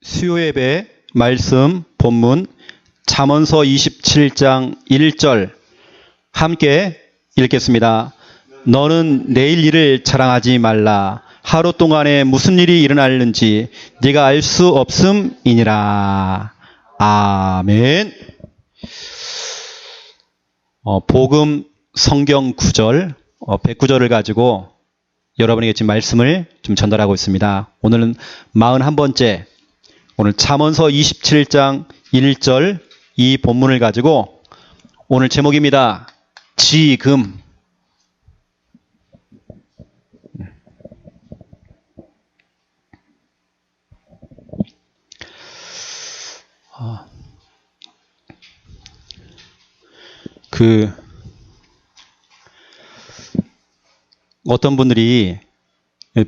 수요예배 말씀 본문 잠언서 27장 1절 함께 읽겠습니다. 너는 내일 일을 자랑하지 말라. 하루 동안에 무슨 일이 일어날는지 네가 알 수 없음이니라. 아멘. 복음 성경 구절 109절을 가지고 여러분에게 지금 말씀을 좀 전달하고 있습니다. 오늘은 41번째 오늘 잠언서 27장 1절 이 본문을 가지고 오늘 제목입니다. 지금. 어떤 분들이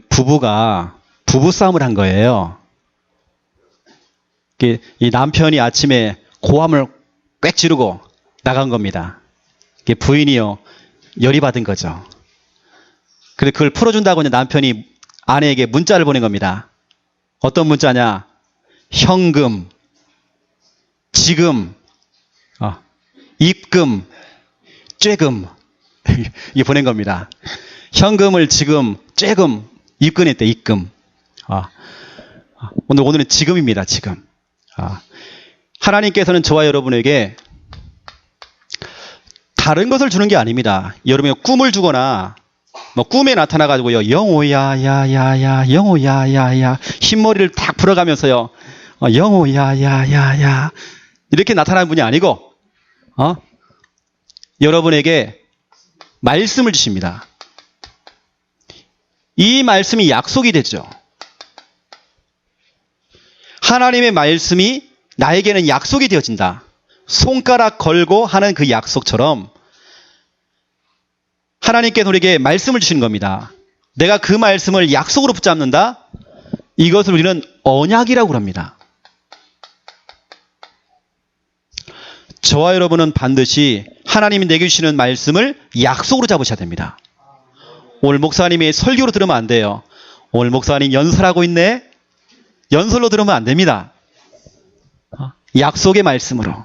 부부가 부부싸움을 한 거예요. 이 남편이 아침에 고함을 꽥 지르고 나간 겁니다. 부인이요 열이 받은 거죠. 그래서 그걸 풀어준다고 남편이 아내에게 문자를 보낸 겁니다. 어떤 문자냐? 현금, 지금, 입금, 쬐금 이 보낸 겁니다. 현금을 지금, 쬐금, 입금했대. 입금. 오늘은 지금입니다. 지금. 하나님께서는 저와 여러분에게 다른 것을 주는 게 아닙니다. 여러분이 꿈을 주거나 꿈에 나타나가지고요 영호야 야야야 영호야 야야 흰머리를 탁 풀어가면서요 영호야 야야야 이렇게 나타나는 분이 아니고 여러분에게 말씀을 주십니다. 이 말씀이 약속이 되죠. 하나님의 말씀이 나에게는 약속이 되어진다. 손가락 걸고 하는 그 약속처럼 하나님께서 우리에게 말씀을 주시는 겁니다. 내가 그 말씀을 약속으로 붙잡는다. 이것을 우리는 언약이라고 합니다. 저와 여러분은 반드시 하나님이 내게 주시는 말씀을 약속으로 잡으셔야 됩니다. 오늘 목사님이 설교로 들으면 안 돼요. 오늘 목사님 연설하고 있네. 연설로 들으면 안 됩니다. 약속의 말씀으로.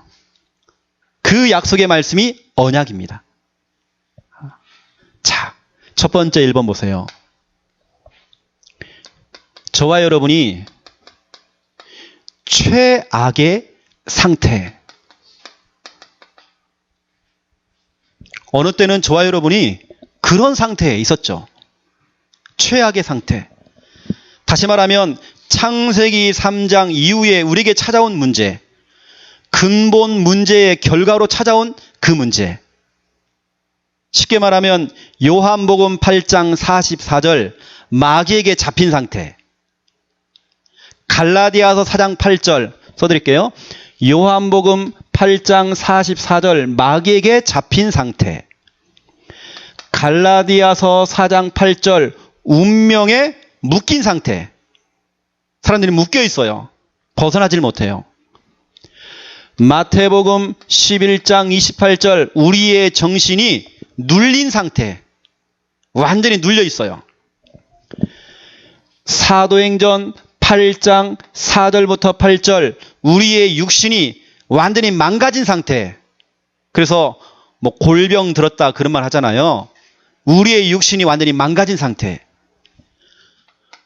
그 약속의 말씀이 언약입니다. 자, 첫 번째 1번 보세요. 저와 여러분이 최악의 상태. 어느 때는 저와 여러분이 그런 상태에 있었죠. 최악의 상태. 다시 말하면 창세기 3장 이후에 우리에게 찾아온 문제, 근본 문제의 결과로 찾아온 그 문제. 쉽게 말하면 요한복음 8장 44절 마귀에게 잡힌 상태. 갈라디아서 4장 8절 써드릴게요. 요한복음 8장 44절 마귀에게 잡힌 상태. 갈라디아서 4장 8절 운명에 묶인 상태. 사람들이 묶여 있어요. 벗어나질 못해요. 마태복음 11장 28절 우리의 정신이 눌린 상태. 완전히 눌려 있어요. 사도행전 8장 4절부터 8절 우리의 육신이 완전히 망가진 상태. 그래서 골병 들었다 그런 말 하잖아요. 우리의 육신이 완전히 망가진 상태.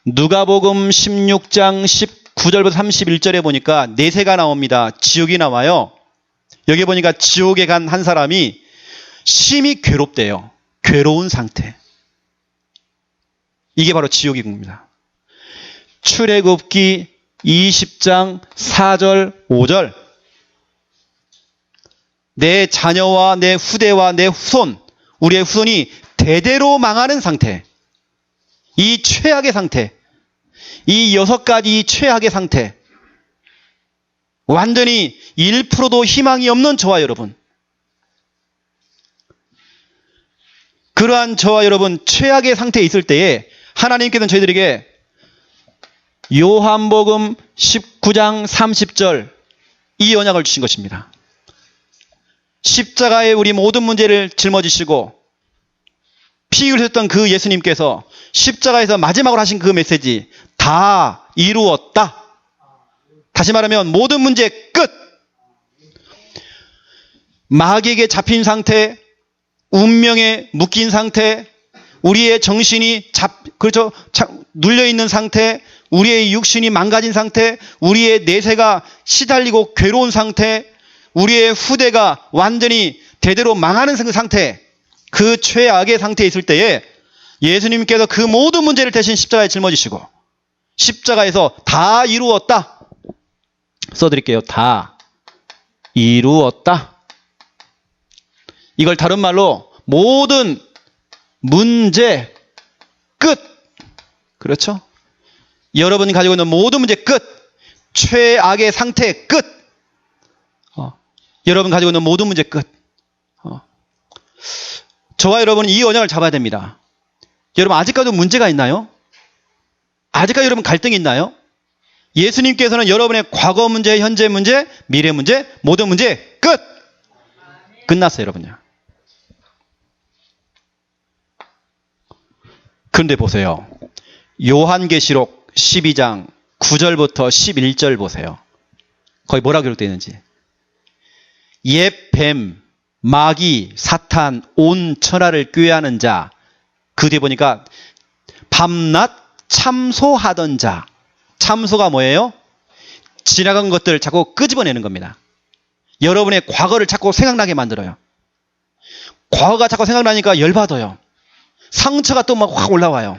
누가복음 16장 19절부터 31절에 보니까 내세가 나옵니다. 지옥이 나와요. 여기 보니까 지옥에 간 한 사람이 심히 괴롭대요. 괴로운 상태. 이게 바로 지옥입니다. 출애굽기 20장 4절 5절 내 자녀와 내 후대와 내 후손 우리의 후손이 대대로 망하는 상태. 이 최악의 상태. 이 6가지 최악의 상태. 완전히 1%도 희망이 없는 저와 여러분. 그러한 저와 여러분 최악의 상태에 있을 때에 하나님께서는 저희들에게 요한복음 19장 30절 이 언약을 주신 것입니다. 십자가에 우리 모든 문제를 짊어지시고 피 흘렸던 그 예수님께서 십자가에서 마지막으로 하신 그 메시지 다 이루었다. 다시 말하면 모든 문제 끝. 마귀에게 잡힌 상태, 운명에 묶인 상태, 우리의 정신이 눌려 있는 상태, 우리의 육신이 망가진 상태, 우리의 내세가 시달리고 괴로운 상태, 우리의 후대가 완전히 대대로 망하는 상태, 그 최악의 상태에 있을 때에 예수님께서 그 모든 문제를 대신 십자가에 짊어지시고 십자가에서 다 이루었다. 써드릴게요. 다 이루었다. 이걸 다른 말로 모든 문제 끝. 그렇죠? 여러분이 가지고 있는 모든 문제 끝. 최악의 상태 끝. 여러분 가지고 있는 모든 문제 끝. 저와 여러분은 이 언약을 잡아야 됩니다. 여러분 아직까지도 문제가 있나요? 아직까지 여러분 갈등이 있나요? 예수님께서는 여러분의 과거 문제, 현재 문제, 미래 문제, 모든 문제 끝! 끝났어요, 여러분요. 그런데 보세요. 요한계시록 12장 9절부터 11절 보세요. 거기 뭐라고 기록되어 있는지. 옛 뱀, 마귀, 사탄, 온 천하를 꾀하는 자. 그 뒤에 보니까 밤낮 참소하던 자. 참소가 뭐예요? 지나간 것들을 자꾸 끄집어내는 겁니다. 여러분의 과거를 자꾸 생각나게 만들어요. 과거가 자꾸 생각나니까 열받아요. 상처가 또 막 확 올라와요.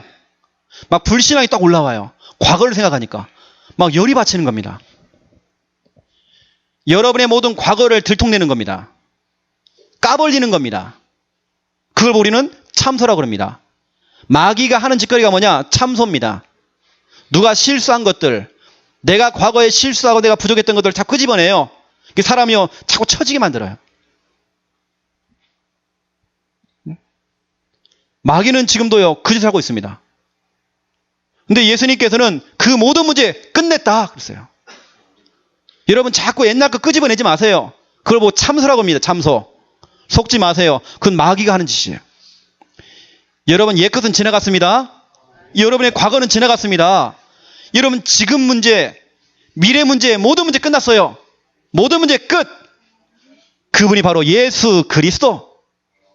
막 불신앙이 딱 올라와요. 과거를 생각하니까. 막 열이 받치는 겁니다. 여러분의 모든 과거를 들통내는 겁니다. 까벌리는 겁니다. 그걸 우리는 참소라고 합니다. 마귀가 하는 짓거리가 뭐냐? 참소입니다. 누가 실수한 것들, 내가 과거에 실수하고 내가 부족했던 것들을 자꾸 끄집어내요. 사람이요 자꾸 처지게 만들어요. 마귀는 지금도요 그 짓을 하고 있습니다. 근데 예수님께서는 그 모든 문제 끝냈다 그랬어요. 여러분 자꾸 옛날 거 끄집어내지 마세요. 그걸 뭐 참소라고 합니다. 참소. 속지 마세요. 그건 마귀가 하는 짓이에요. 여러분 옛것은 지나갔습니다. 여러분의 과거는 지나갔습니다. 여러분 지금 문제, 미래 문제, 모든 문제 끝났어요. 모든 문제 끝. 그분이 바로 예수 그리스도.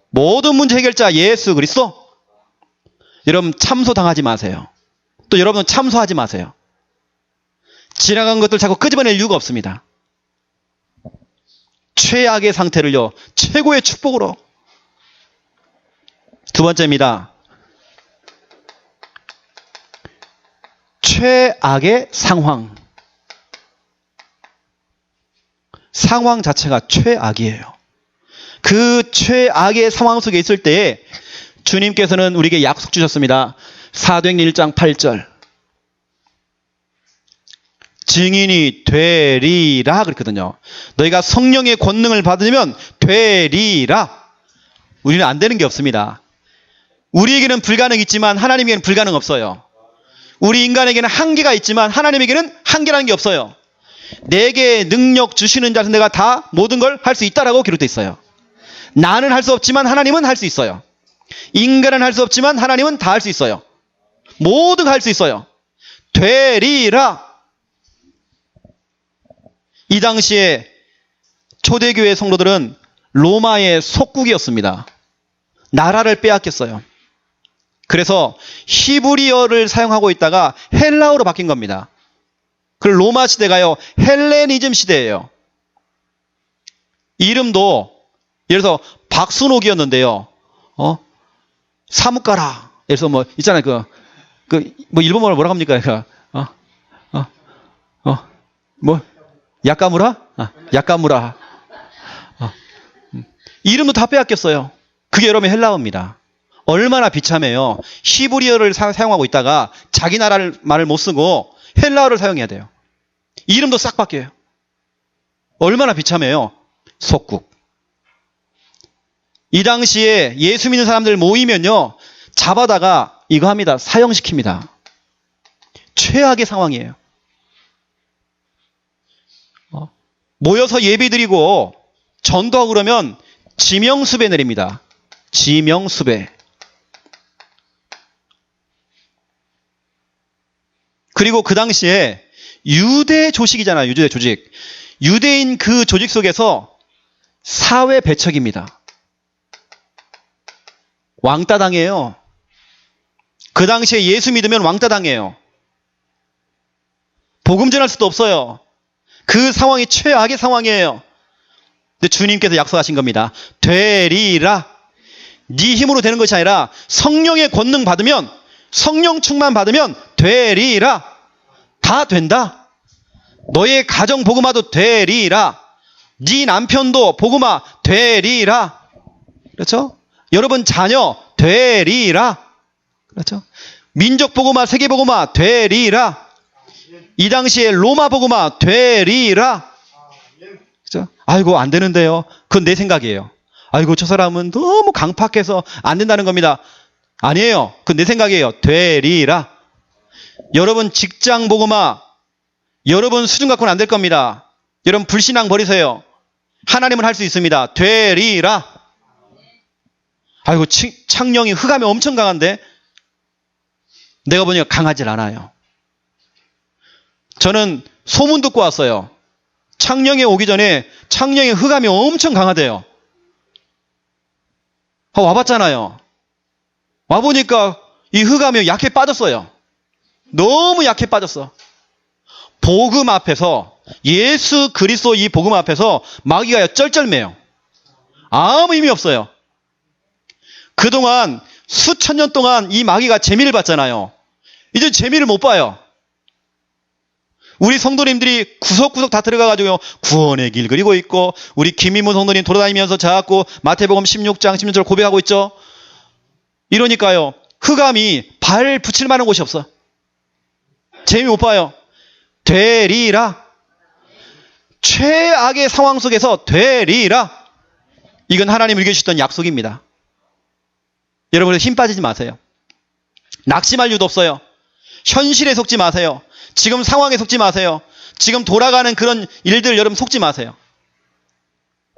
모든 문제 해결자 예수 그리스도. 여러분 참소당하지 마세요. 또 여러분은 참소하지 마세요. 지나간 것들 자꾸 끄집어낼 이유가 없습니다. 최악의 상태를요 최고의 축복으로. 두 번째입니다. 최악의 상황. 상황 자체가 최악이에요. 그 최악의 상황 속에 있을 때에 주님께서는 우리에게 약속 주셨습니다. 사도행전 1장 8절. 증인이 되리라 그랬거든요. 너희가 성령의 권능을 받으면 되리라. 우리는 안 되는 게 없습니다. 우리에게는 불가능이 있지만 하나님에게는 불가능 없어요. 우리 인간에게는 한계가 있지만 하나님에게는 한계라는 게 없어요. 내게 능력 주시는 자는 내가 다 모든 걸 할 수 있다라고 기록되어 있어요. 나는 할 수 없지만 하나님은 할 수 있어요. 인간은 할 수 없지만 하나님은 다 할 수 있어요. 모두 할 수 있어요. 되리라. 이 당시에 초대교회 성도들은 로마의 속국이었습니다. 나라를 빼앗겼어요. 그래서 히브리어를 사용하고 있다가 헬라어로 바뀐 겁니다. 그 로마 시대가요 헬레니즘 시대예요. 이름도 예를 들어서 박순옥이었는데요. 사무가라. 그래서 뭐 있잖아요. 뭐 일본어로 뭐라고 합니까? 뭐 야카무라? 야카무라. 이름도 다 빼앗겼어요. 그게 여러분의 헬라어입니다. 얼마나 비참해요. 히브리어를 사용하고 있다가 자기 나라 말을 못 쓰고 헬라어를 사용해야 돼요. 이름도 싹 바뀌어요. 얼마나 비참해요. 속국. 이 당시에 예수 믿는 사람들 모이면요 잡아다가 이거 합니다. 사형시킵니다. 최악의 상황이에요. 모여서 예배드리고 전도하고 그러면 지명수배 내립니다. 지명수배. 그리고 그 당시에 유대 조직이잖아요. 유대 조직. 유대인 그 조직 속에서 사회 배척입니다. 왕따 당해요. 그 당시에 예수 믿으면 왕따 당해요. 복음 전할 수도 없어요. 그 상황이 최악의 상황이에요. 근데 주님께서 약속하신 겁니다. 되리라. 네 힘으로 되는 것이 아니라 성령의 권능 받으면, 성령 충만 받으면 되리라. 다 된다. 너의 가정 복음화도 되리라. 네 남편도 복음화 되리라. 그렇죠? 여러분 자녀 되리라. 그렇죠? 민족 복음화, 세계 복음화 되리라. 이 당시에 로마 복음화 되리라. 그렇죠? 아이고 안 되는데요. 그건 내 생각이에요. 아이고 저 사람은 너무 강팍해서 안 된다는 겁니다. 아니에요. 그건 내 생각이에요. 되리라. 여러분 직장 복음화, 여러분 수준 갖고는 안 될 겁니다. 여러분 불신앙 버리세요. 하나님은 할 수 있습니다. 되리라. 아이고 창령이 흑암이 엄청 강한데 내가 보니까 강하질 않아요. 저는 소문 듣고 왔어요. 창령에 오기 전에 창령의 흑암이 엄청 강하대요. 와봤잖아요. 와보니까 이 흑암이 약해 빠졌어요. 너무 약해 빠졌어. 복음 앞에서, 예수 그리스도 이 복음 앞에서 마귀가 쩔쩔매요. 아무 의미 없어요. 그동안 수천 년 동안 이 마귀가 재미를 봤잖아요. 이제 재미를 못 봐요. 우리 성도님들이 구석구석 다 들어가가지고 구원의 길 그리고 있고, 우리 김민문 성도님 돌아다니면서 자꾸 마태복음 16장 16절 고백하고 있죠. 이러니까요, 흑암이 발 붙일 만한 곳이 없어. 재미 못 봐요. 되리라. 최악의 상황 속에서 되리라. 이건 하나님이 우리에게 주셨던 약속입니다. 여러분 힘 빠지지 마세요. 낙심할 이유도 없어요. 현실에 속지 마세요. 지금 상황에 속지 마세요. 지금 돌아가는 그런 일들 여러분 속지 마세요.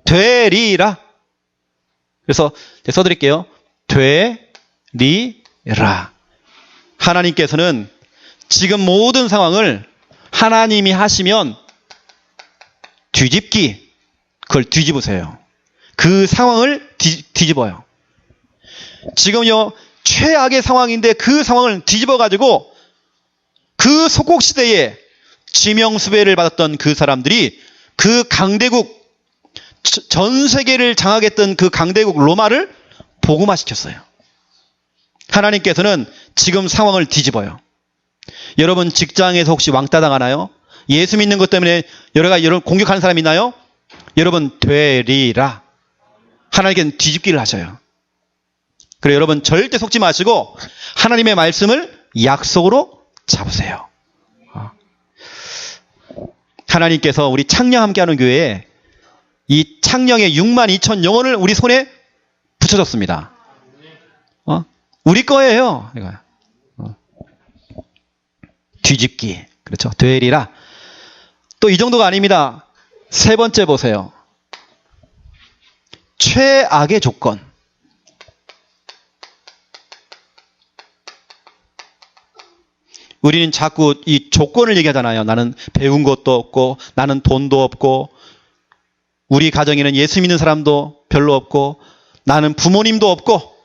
되리라. 그래서 써드릴게요. 되리라. 하나님께서는 지금 모든 상황을 하나님이 하시면 뒤집기, 그걸 뒤집으세요. 그 상황을 뒤집어요. 지금요 최악의 상황인데 그 상황을 뒤집어가지고 그 속국시대에 지명수배를 받았던 그 사람들이 그 강대국, 전 세계를 장악했던 그 강대국 로마를 복음화시켰어요. 하나님께서는 지금 상황을 뒤집어요. 여러분 직장에서 혹시 왕따 당하나요? 예수 믿는 것 때문에 여러분 공격하는 사람 있나요? 여러분 되리라. 하나님께서는 뒤집기를 하셔요. 그래서 여러분 절대 속지 마시고 하나님의 말씀을 약속으로 잡으세요. 하나님께서 우리 창녕 함께하는 교회에 이 창녕의 62,000 영혼을 우리 손에 붙여줬습니다. 우리 거예요. 이거. 뒤집기. 그렇죠. 되리라. 또 이 정도가 아닙니다. 세 번째 보세요. 최악의 조건. 우리는 자꾸 이 조건을 얘기하잖아요. 나는 배운 것도 없고, 나는 돈도 없고, 우리 가정에는 예수 믿는 사람도 별로 없고, 나는 부모님도 없고,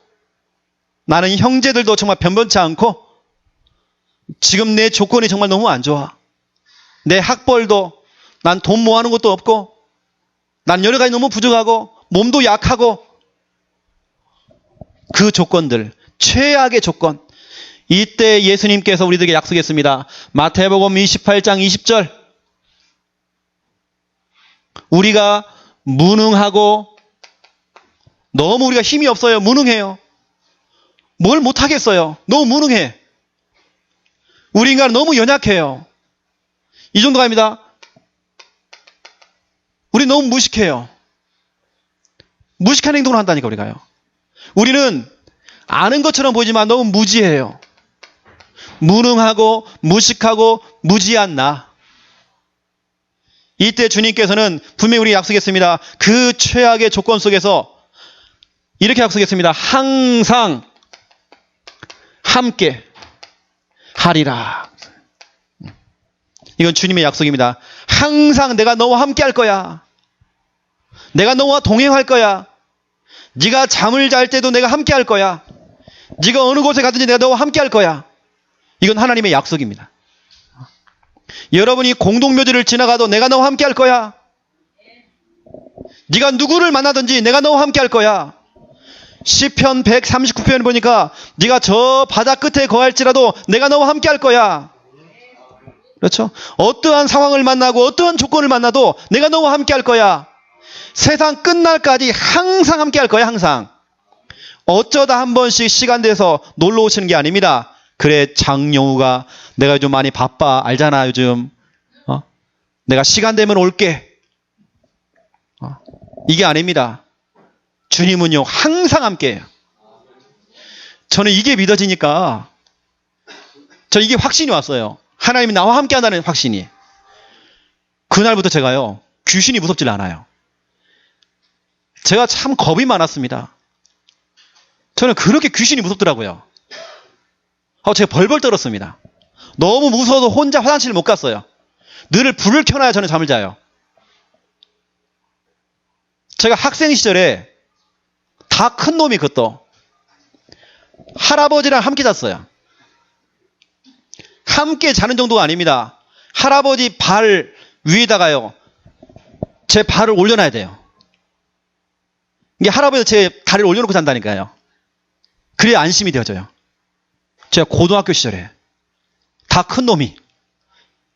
나는 형제들도 정말 변변치 않고, 지금 내 조건이 정말 너무 안 좋아. 내 학벌도, 난 돈 모아놓은 것도 없고, 난 여러 가지 너무 부족하고, 몸도 약하고, 그 조건들, 최악의 조건. 이때 예수님께서 우리들에게 약속했습니다. 마태복음 28장 20절. 우리가 무능하고 너무 우리가 힘이 없어요. 무능해요. 뭘 못하겠어요. 너무 무능해. 우리 인간은 너무 연약해요. 이 정도가 아닙니다. 우리 너무 무식해요. 무식한 행동을 한다니까 우리가요. 우리는 아는 것처럼 보이지만 너무 무지해요. 무능하고 무식하고 무지한 나. 이때 주님께서는 분명히 우리 약속했습니다. 그 최악의 조건 속에서 이렇게 약속했습니다. 항상 함께 하리라. 이건 주님의 약속입니다. 항상 내가 너와 함께 할 거야. 내가 너와 동행할 거야. 네가 잠을 잘 때도 내가 함께 할 거야. 네가 어느 곳에 가든지 내가 너와 함께 할 거야. 이건 하나님의 약속입니다. 여러분이 공동묘지를 지나가도 내가 너와 함께 할 거야. 네가 누구를 만나든지 내가 너와 함께 할 거야. 시편 139편 보니까 네가 저 바다 끝에 거할지라도 내가 너와 함께 할 거야. 그렇죠? 어떠한 상황을 만나고 어떠한 조건을 만나도 내가 너와 함께 할 거야. 세상 끝날까지 항상 함께 할 거야. 항상. 어쩌다 한 번씩 시간 돼서 놀러 오시는 게 아닙니다. 그래, 장용우가 내가 요즘 많이 바빠. 알잖아, 요즘. 내가 시간 되면 올게. 이게 아닙니다. 주님은요, 항상 함께해요. 저는 이게 믿어지니까, 저 이게 확신이 왔어요. 하나님이 나와 함께 한다는 확신이. 그날부터 제가요, 귀신이 무섭질 않아요. 제가 참 겁이 많았습니다. 저는 그렇게 귀신이 무섭더라고요. 제가 벌벌 떨었습니다. 너무 무서워서 혼자 화장실을 못 갔어요. 늘 불을 켜놔야 저는 잠을 자요. 제가 학생 시절에 다 큰 놈이 그것도 할아버지랑 함께 잤어요. 함께 자는 정도가 아닙니다. 할아버지 발 위에다가요, 제 발을 올려놔야 돼요. 이게 할아버지가 제 다리를 올려놓고 잔다니까요. 그래야 안심이 되어져요. 제가 고등학교 시절에 다 큰 놈이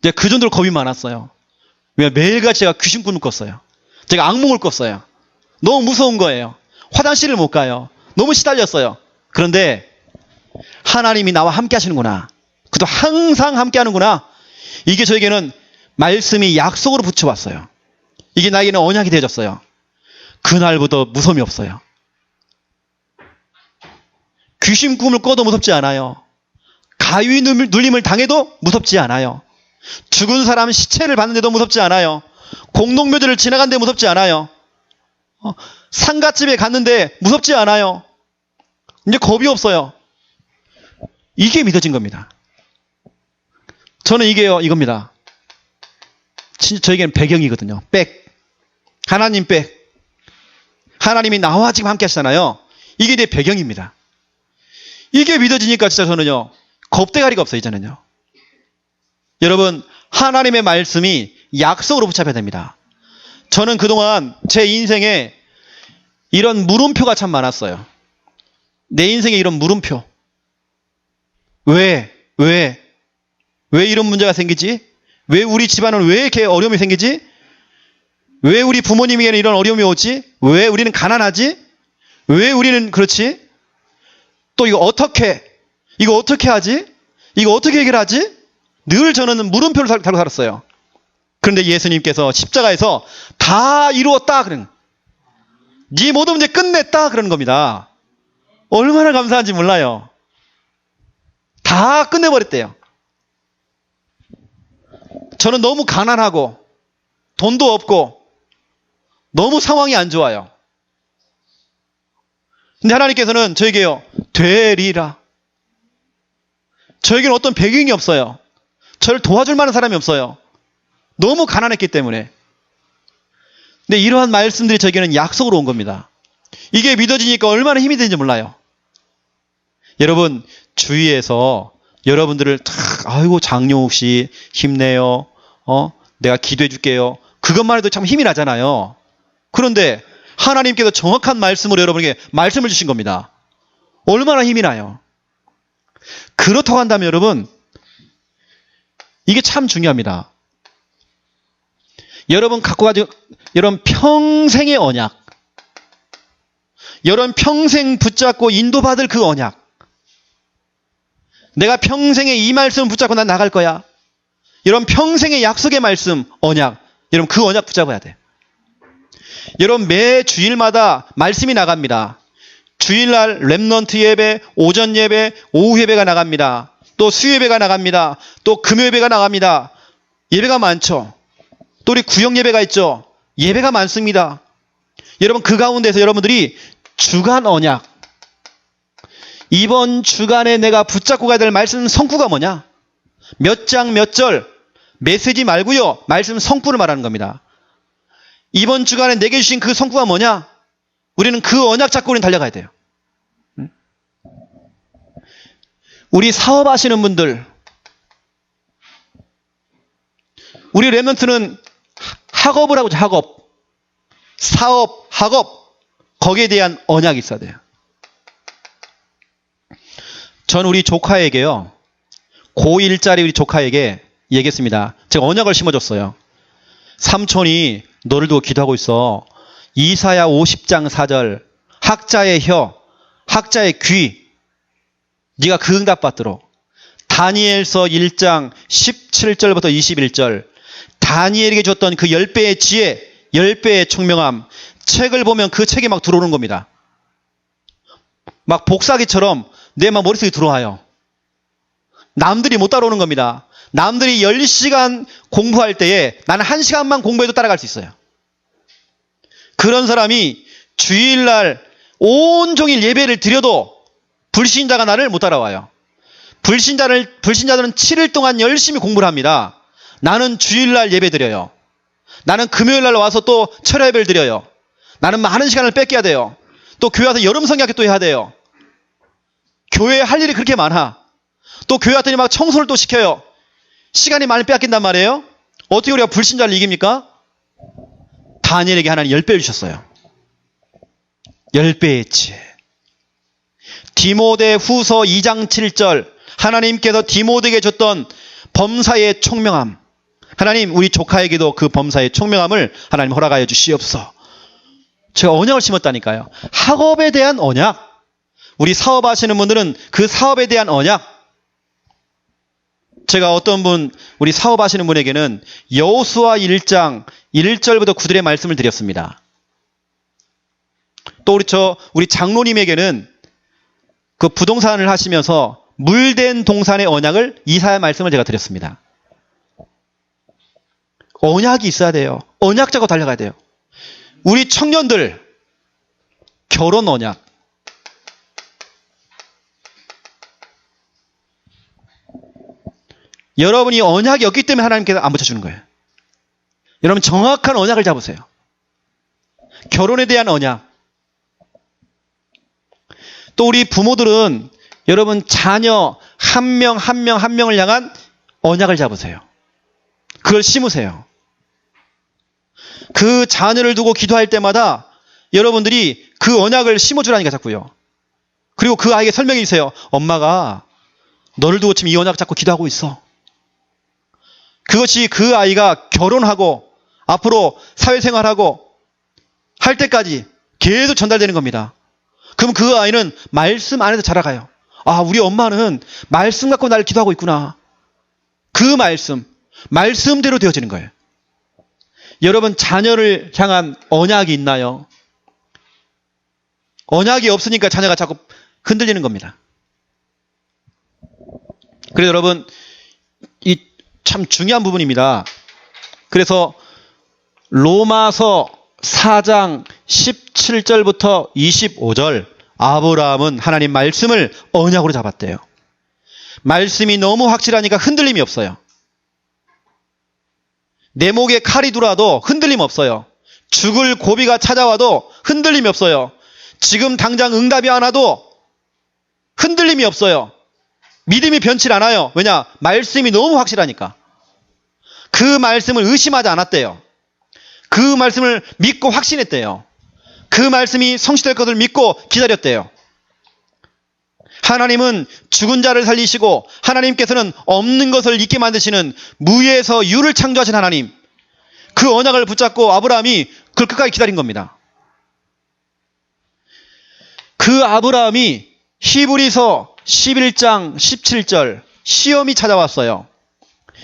제가 그 정도로 겁이 많았어요. 왜 매일같이 제가 귀신 꿈을 꿨어요. 제가 악몽을 꿨어요. 너무 무서운 거예요. 화장실을 못 가요. 너무 시달렸어요. 그런데 하나님이 나와 함께 하시는구나. 그도 항상 함께 하는구나. 이게 저에게는 말씀이 약속으로 붙여왔어요. 이게 나에게는 언약이 되어졌어요. 그날부터 무서움이 없어요. 귀신 꿈을 꿔도 무섭지 않아요. 가위 눌림을 당해도 무섭지 않아요. 죽은 사람 시체를 봤는데도 무섭지 않아요. 공동묘지를 지나갔는데 무섭지 않아요. 상가집에 갔는데 무섭지 않아요. 이제 겁이 없어요. 이게 믿어진 겁니다. 저는 이겁니다. 진짜 저에게는 배경이거든요. 백. 하나님 백. 하나님이 나와 지금 함께 하시잖아요. 이게 내 배경입니다. 이게 믿어지니까 진짜 저는요, 겁대가리가 없어요, 이제는요. 여러분, 하나님의 말씀이 약속으로 붙잡혀야 됩니다. 저는 그동안 제 인생에 이런 물음표가 참 많았어요. 내 인생에 이런 물음표. 왜 이런 문제가 생기지? 왜 우리 집안은 왜 이렇게 어려움이 생기지? 왜 우리 부모님에게는 이런 어려움이 오지? 왜 우리는 가난하지? 왜 우리는 그렇지? 또 이거 어떻게 하지? 이거 어떻게 해결하지? 늘 저는 물음표를 달고 살았어요. 그런데 예수님께서 십자가에서 다 이루었다 그러는, 네 모든 문제 끝냈다 그러는 겁니다. 얼마나 감사한지 몰라요. 다 끝내버렸대요. 저는 너무 가난하고 돈도 없고 너무 상황이 안 좋아요. 근데 하나님께서는 저에게요, 되리라. 저에게는 어떤 배경이 없어요. 저를 도와줄 만한 사람이 없어요. 너무 가난했기 때문에. 근데 이러한 말씀들이 저에게는 약속으로 온 겁니다. 이게 믿어지니까 얼마나 힘이 되는지 몰라요. 여러분, 주위에서 여러분들을 아이고 장용욱 씨 힘내요. 내가 기도해 줄게요. 그것만 해도 참 힘이 나잖아요. 그런데 하나님께서 정확한 말씀으로 여러분에게 말씀을 주신 겁니다. 얼마나 힘이 나요. 그렇다고 한다면 여러분, 이게 참 중요합니다. 여러분 갖고 가지고 여러분 평생의 언약, 여러분 평생 붙잡고 인도받을 그 언약, 내가 평생에 이 말씀 붙잡고 난 나갈 거야. 여러분 평생의 약속의 말씀, 언약, 여러분 그 언약 붙잡아야 돼. 여러분 매 주일마다 말씀이 나갑니다. 주일날 렘넌트 예배, 오전 예배, 오후 예배가 나갑니다. 또 수요예배가 나갑니다. 또 금요예배가 나갑니다. 예배가 많죠. 또 우리 구역 예배가 있죠. 예배가 많습니다. 여러분 그 가운데서 여러분들이 주간 언약, 이번 주간에 내가 붙잡고 가야 될 말씀 성구가 뭐냐? 몇 장 몇 절 메시지 말고요. 말씀 성부를 말하는 겁니다. 이번 주간에 내게 주신 그 성부가 뭐냐? 우리는 그 언약 잡고 우리는 달려가야 돼요. 우리 사업하시는 분들, 우리 랩런트는 학업을 하고 학업, 사업, 학업, 거기에 대한 언약이 있어야 돼요. 전 우리 조카에게요, 고1짜리 우리 조카에게 얘기했습니다. 제가 언약을 심어줬어요. 삼촌이 너를 두고 기도하고 있어. 이사야 50장 4절, 학자의 혀, 학자의 귀, 네가 그 응답 받도록. 다니엘서 1장 17절부터 21절, 다니엘에게 줬던 그 10배의 지혜, 10배의 총명함, 책을 보면 그 책이 막 들어오는 겁니다. 막 복사기처럼 내 막 머릿속에 들어와요. 남들이 못 따라오는 겁니다. 남들이 10시간 공부할 때에 나는 1시간만 공부해도 따라갈 수 있어요. 그런 사람이 주일날 온종일 예배를 드려도 불신자가 나를 못 따라와요. 불신자들은 7일 동안 열심히 공부를 합니다. 나는 주일날 예배 드려요. 나는 금요일날 와서 또 철야 예배를 드려요. 나는 많은 시간을 뺏겨야 돼요. 또 교회 와서 여름 성경학교 또 해야 돼요. 교회에 할 일이 그렇게 많아. 또 교회 왔더니 막 청소를 또 시켜요. 시간이 많이 빼앗긴단 말이에요. 어떻게 우리가 불신자를 이깁니까? 다니엘에게 하나님 10배를 주셨어요. 10배의 지혜. 디모데 후서 2장 7절, 하나님께서 디모데에게 줬던 범사의 총명함. 하나님, 우리 조카에게도 그 범사의 총명함을 하나님 허락하여 주시옵소서. 제가 언약을 심었다니까요. 학업에 대한 언약. 우리 사업하시는 분들은 그 사업에 대한 언약. 제가 어떤 분, 우리 사업하시는 분에게는 여호수아 1장 1절부터 9절의 말씀을 드렸습니다. 또 우리 장로님에게는 그 부동산을 하시면서 물된 동산의 언약을 이사야 말씀을 제가 드렸습니다. 언약이 있어야 돼요. 언약 잡고 달려가야 돼요. 우리 청년들, 결혼 언약. 여러분이 언약이 없기 때문에 하나님께서 안 붙여주는 거예요. 여러분 정확한 언약을 잡으세요. 결혼에 대한 언약. 또 우리 부모들은 여러분 자녀 한 명 한 명 한 명을 향한 언약을 잡으세요. 그걸 심으세요. 그 자녀를 두고 기도할 때마다 여러분들이 그 언약을 심어주라니까 자꾸요. 그리고 그 아이에게 설명해 주세요. 엄마가 너를 두고 지금 이 언약 잡고 기도하고 있어. 그것이 그 아이가 결혼하고 앞으로 사회생활하고 할 때까지 계속 전달되는 겁니다. 그럼 그 아이는 말씀 안에서 자라가요. 아, 우리 엄마는 말씀 갖고 나를 기도하고 있구나. 그 말씀대로 되어지는 거예요. 여러분 자녀를 향한 언약이 있나요? 언약이 없으니까 자녀가 자꾸 흔들리는 겁니다. 그래서 여러분 이 참 중요한 부분입니다. 그래서 로마서 4장 17절부터 25절 아브라함은 하나님 말씀을 언약으로 잡았대요. 말씀이 너무 확실하니까 흔들림이 없어요. 내 목에 칼이 들어와도 흔들림 없어요. 죽을 고비가 찾아와도 흔들림이 없어요. 지금 당장 응답이 안 와도 흔들림이 없어요. 믿음이 변치 않아요. 왜냐? 말씀이 너무 확실하니까. 그 말씀을 의심하지 않았대요. 그 말씀을 믿고 확신했대요. 그 말씀이 성취될 것을 믿고 기다렸대요. 하나님은 죽은 자를 살리시고 하나님께서는 없는 것을 있게 만드시는 무에서 유를 창조하신 하나님. 그 언약을 붙잡고 아브라함이 그걸 끝까지 기다린 겁니다. 그 아브라함이 히브리서 11장 17절 시험이 찾아왔어요.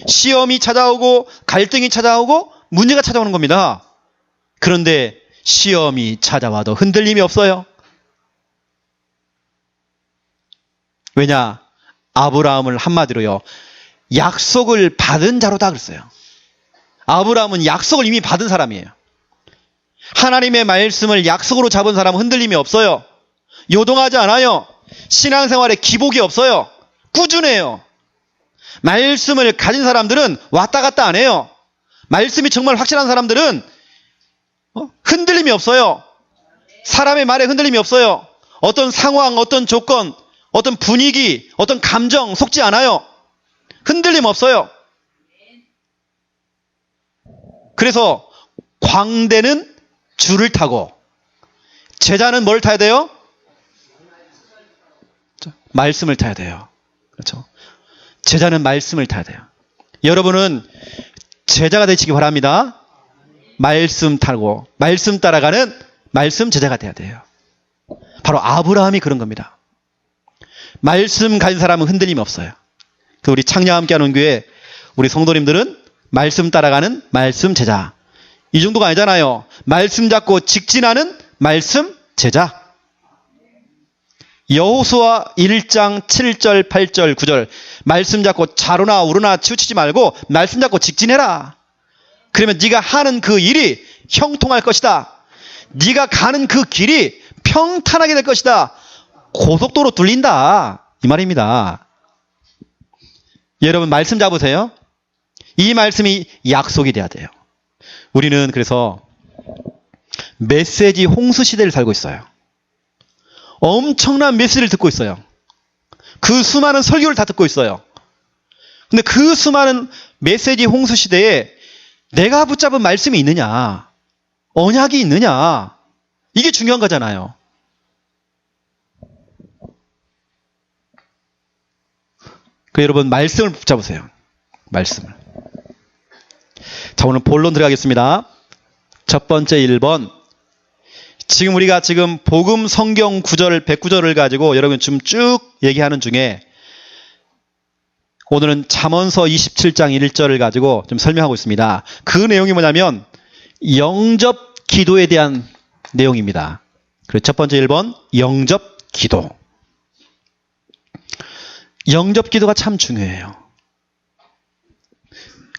시험이 찾아오고 갈등이 찾아오고 문제가 찾아오는 겁니다. 그런데 시험이 찾아와도 흔들림이 없어요. 왜냐? 아브라함을 한마디로요. 약속을 받은 자로다 그랬어요. 아브라함은 약속을 이미 받은 사람이에요. 하나님의 말씀을 약속으로 잡은 사람은 흔들림이 없어요. 요동하지 않아요. 신앙생활에 기복이 없어요. 꾸준해요. 말씀을 가진 사람들은 왔다 갔다 안 해요. 말씀이 정말 확실한 사람들은 흔들림이 없어요. 사람의 말에 흔들림이 없어요. 어떤 상황, 어떤 조건, 어떤 분위기, 어떤 감정 속지 않아요. 흔들림 없어요. 그래서 광대는 줄을 타고, 제자는 뭘 타야 돼요? 말씀을 타야 돼요. 그렇죠? 제자는 말씀을 타야 돼요. 여러분은 제자가 되시기 바랍니다. 말씀 타고, 말씀 따라가는 말씀 제자가 돼야 돼요. 바로 아브라함이 그런 겁니다. 말씀 가진 사람은 흔들림이 없어요. 우리 창녀와 함께하는 교회 우리 성도님들은 말씀 따라가는 말씀 제자. 이 정도가 아니잖아요. 말씀 잡고 직진하는 말씀 제자. 여호수아 1장 7절 8절 9절 말씀 잡고 좌로나 우로나 치우치지 말고 말씀 잡고 직진해라. 그러면 네가 하는 그 일이 형통할 것이다. 네가 가는 그 길이 평탄하게 될 것이다. 고속도로 뚫린다. 이 말입니다. 여러분 말씀 잡으세요. 이 말씀이 약속이 돼야 돼요. 우리는 그래서 메시지 홍수 시대를 살고 있어요. 엄청난 메시지를 듣고 있어요. 그 수많은 설교를 다 듣고 있어요. 근데 그 수많은 메시지 홍수 시대에 내가 붙잡은 말씀이 있느냐, 언약이 있느냐, 이게 중요한 거잖아요. 그 여러분 말씀을 붙잡으세요. 말씀을. 자, 오늘 본론 들어가겠습니다. 첫 번째 1번. 지금 우리가 복음 성경 구절 109절을 가지고 여러분 좀 쭉 얘기하는 중에 오늘은 잠언서 27장 1절을 가지고 좀 설명하고 있습니다. 그 내용이 뭐냐면 영접 기도에 대한 내용입니다. 그래서 첫 번째 1번 영접 기도. 영접 기도가 참 중요해요.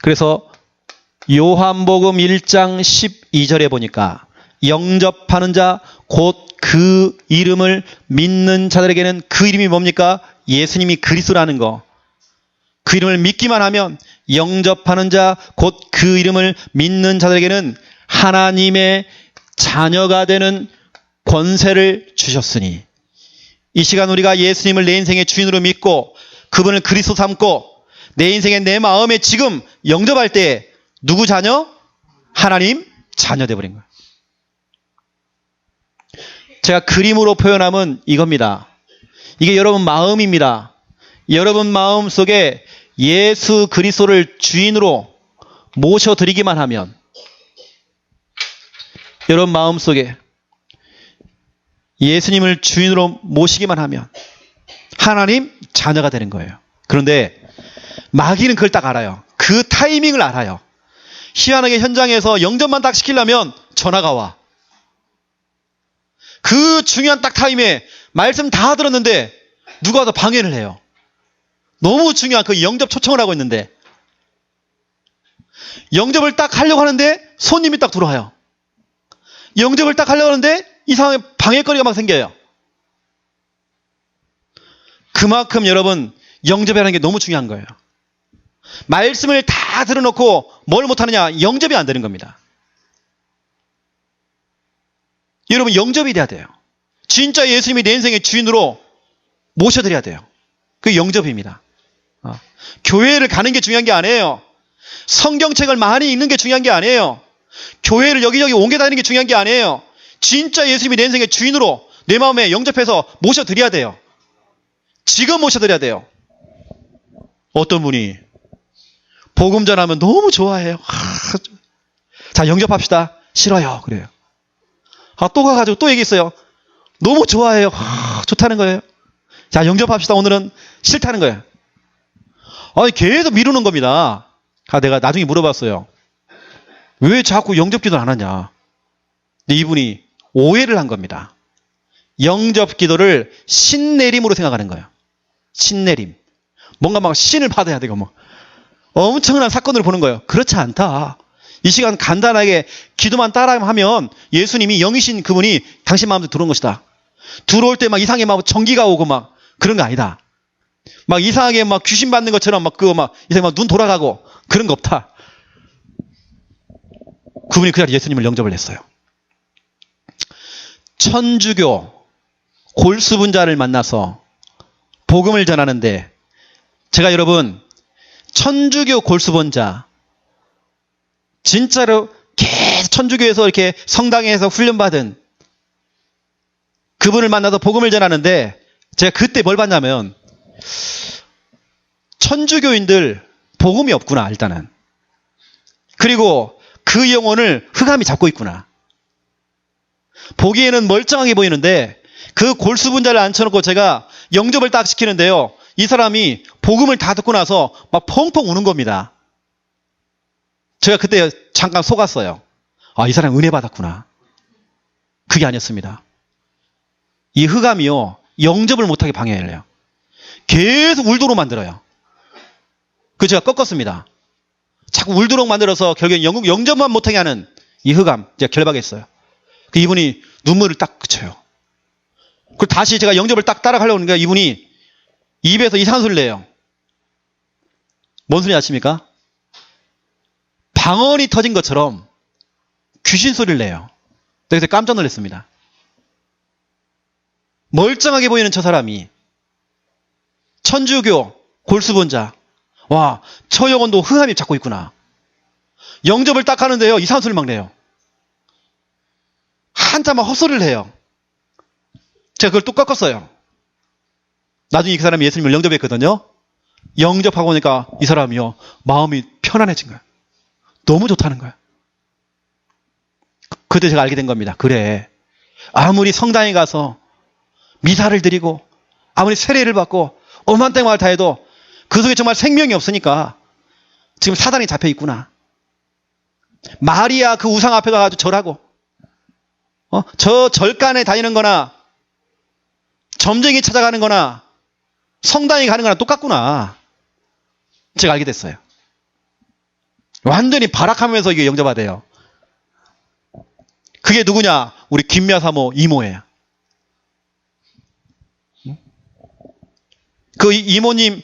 그래서 요한복음 1장 12절에 보니까 영접하는 자 곧 그 이름을 믿는 자들에게는 그 이름이 뭡니까? 예수님이 그리스도라는 거. 그 이름을 믿기만 하면 영접하는 자 곧 그 이름을 믿는 자들에게는 하나님의 자녀가 되는 권세를 주셨으니, 이 시간 우리가 예수님을 내 인생의 주인으로 믿고 그분을 그리스도 삼고 내 인생에 내 마음에 지금 영접할 때 누구 자녀? 하나님 자녀 되어버린 거예요. 제가 그림으로 표현하면 이겁니다. 이게 여러분 마음입니다. 여러분 마음 속에 예수 그리스도를 주인으로 모셔드리기만 하면, 여러분 마음 속에 예수님을 주인으로 모시기만 하면 하나님 자녀가 되는 거예요. 그런데 마귀는 그걸 딱 알아요. 그 타이밍을 알아요. 희한하게 현장에서 영접만 딱 시키려면 전화가 와. 그 중요한 딱 타임에 말씀 다 들었는데 누가 와서 방해를 해요. 너무 중요한 그 영접 초청을 하고 있는데 영접을 딱 하려고 하는데 손님이 딱 들어와요. 영접을 딱 하려고 하는데 이상하게 방해거리가 막 생겨요. 그만큼 여러분 영접이라는 게 너무 중요한 거예요. 말씀을 다 들어놓고 뭘 못하느냐? 영접이 안 되는 겁니다. 여러분 영접이 돼야 돼요. 진짜 예수님이 내 인생의 주인으로 모셔드려야 돼요. 그게 영접입니다. 교회를 가는 게 중요한 게 아니에요. 성경책을 많이 읽는 게 중요한 게 아니에요. 교회를 여기저기 옮겨 다니는 게 중요한 게 아니에요. 진짜 예수님이 내 인생의 주인으로 내 마음에 영접해서 모셔드려야 돼요. 지금 모셔드려야 돼요. 어떤 분이 복음 전하면 너무 좋아해요. 자, 영접합시다. 싫어요. 그래요. 또 가가지고 또 얘기했어요. 너무 좋아해요. 좋다는 거예요. 자, 영접합시다. 오늘은 싫다는 거예요. 계속 미루는 겁니다. 내가 나중에 물어봤어요. 왜 자꾸 영접 기도를 안 하냐? 근데 이분이 오해를 한 겁니다. 영접 기도를 신내림으로 생각하는 거예요. 신내림. 뭔가 막 신을 받아야 되고 뭐 엄청난 사건을 보는 거예요. 그렇지 않다. 이 시간 간단하게 기도만 따라하면 예수님이 영이신 그분이 당신 마음에 들어온 것이다. 들어올 때 막 이상하게 막 전기가 오고 막 그런 거 아니다. 막 이상하게 막 귀신 받는 것처럼 막 그거 막 이상하게 막 눈 돌아가고 그런 거 없다. 그분이 그날 예수님을 영접을 했어요. 천주교 골수분자를 만나서 복음을 전하는데 제가 여러분 천주교 골수분자 진짜로 계속 천주교에서 이렇게 성당에서 훈련받은 그분을 만나서 복음을 전하는데 제가 그때 뭘 봤냐면 천주교인들 복음이 없구나 일단은. 그리고 그 영혼을 흑암이 잡고 있구나. 보기에는 멀쩡하게 보이는데 그 골수분자를 앉혀놓고 제가 영접을 딱 시키는데요. 이 사람이 복음을 다 듣고 나서 막 펑펑 우는 겁니다. 제가 그때 잠깐 속았어요. 아, 이 사람 은혜 받았구나. 그게 아니었습니다. 이 흑암이요. 영접을 못하게 방해를 해요. 계속 울도록 만들어요. 그래서 제가 꺾었습니다. 자꾸 울도록 만들어서 결국엔 영접만 못하게 하는 이 흑암 제가 결박했어요. 그 이분이 눈물을 딱 그쳐요. 그리고 다시 제가 영접을 딱 따라가려고 하니까 이분이 입에서 이상한 소리를 내요. 뭔 소리 아십니까? 방언이 터진 것처럼 귀신 소리를 내요. 그래서 깜짝 놀랐습니다. 멀쩡하게 보이는 저 사람이 천주교 골수본자, 와, 저 영혼도 흑암이 잡고 있구나. 영접을 딱 하는데요, 이상한 소리 막 내요. 한참 막 헛소리를 해요. 제가 그걸 또 꺾었어요. 나중에 그 사람이 예수님을 영접했거든요. 영접하고 보니까 이 사람이요, 마음이 편안해진 거예요. 너무 좋다는 거예요. 그때 제가 알게 된 겁니다. 그래, 아무리 성당에 가서 미사를 드리고 아무리 세례를 받고 오만땡말 다 해도 그 속에 정말 생명이 없으니까 지금 사단이 잡혀 있구나. 마리아 그 우상 앞에 가가지고 절하고 저 절간에 다니는 거나 점쟁이 찾아가는 거나 성당에 가는 거나 똑같구나. 제가 알게 됐어요. 완전히 발악하면서 이게 영접하대요. 그게 누구냐? 우리 김야사모 이모예요. 그 이모님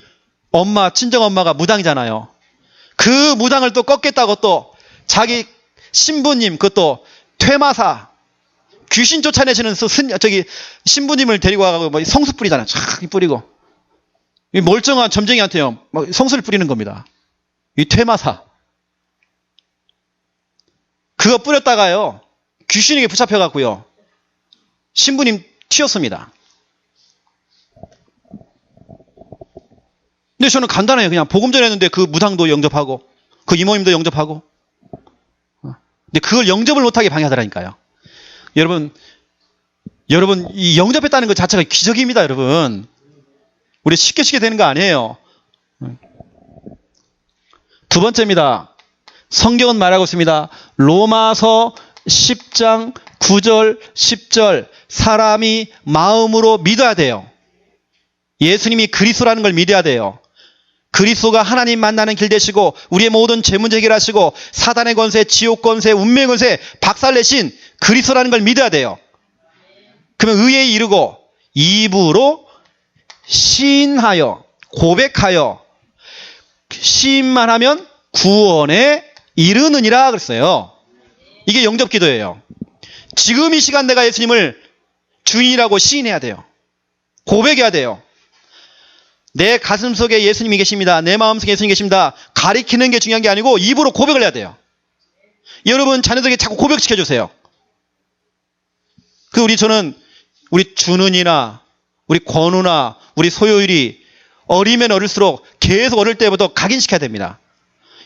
엄마, 친정엄마가 무당이잖아요. 그 무당을 또 꺾겠다고 또 자기 신부님, 그것도 퇴마사, 귀신 쫓아내시는 신부님을 데리고 와가지고 뭐 성수 뿌리잖아요. 촥 뿌리고. 이 멀쩡한 점쟁이한테요, 막 성수를 뿌리는 겁니다. 이 퇴마사. 그거 뿌렸다가요, 귀신에게 붙잡혀갖고요, 신부님 튀었습니다. 근데 저는 간단해요. 그냥 복음 전했는데 그 무당도 영접하고 그 이모님도 영접하고. 근데 그걸 영접을 못하게 방해하더라니까요. 여러분 이 영접했다는 것 자체가 기적입니다. 여러분, 우리 쉽게 되는 거 아니에요. 두 번째입니다. 성경은 말하고 있습니다. 로마서 10장 9절 10절 사람이 마음으로 믿어야 돼요. 예수님이 그리스도라는 걸 믿어야 돼요. 그리스도가 하나님 만나는 길 되시고 우리의 모든 죄 문제 해결하시고 사단의 권세, 지옥 권세, 운명의 권세 박살내신 그리스도라는 걸 믿어야 돼요. 그러면 의에 이르고 입으로 시인하여 고백하여 시인만 하면 구원에 이르느니라 그랬어요. 이게 영접기도예요. 지금 이 시간 내가 예수님을 주인이라고 시인해야 돼요. 고백해야 돼요. 내 가슴 속에 예수님이 계십니다. 내 마음 속에 예수님이 계십니다. 가리키는 게 중요한 게 아니고 입으로 고백을 해야 돼요. 여러분 자녀들에게 자꾸 고백시켜주세요. 저는 우리 준은이나 우리 권우나 우리 소요일이 어리면 어릴수록 계속 어릴 때부터 각인시켜야 됩니다.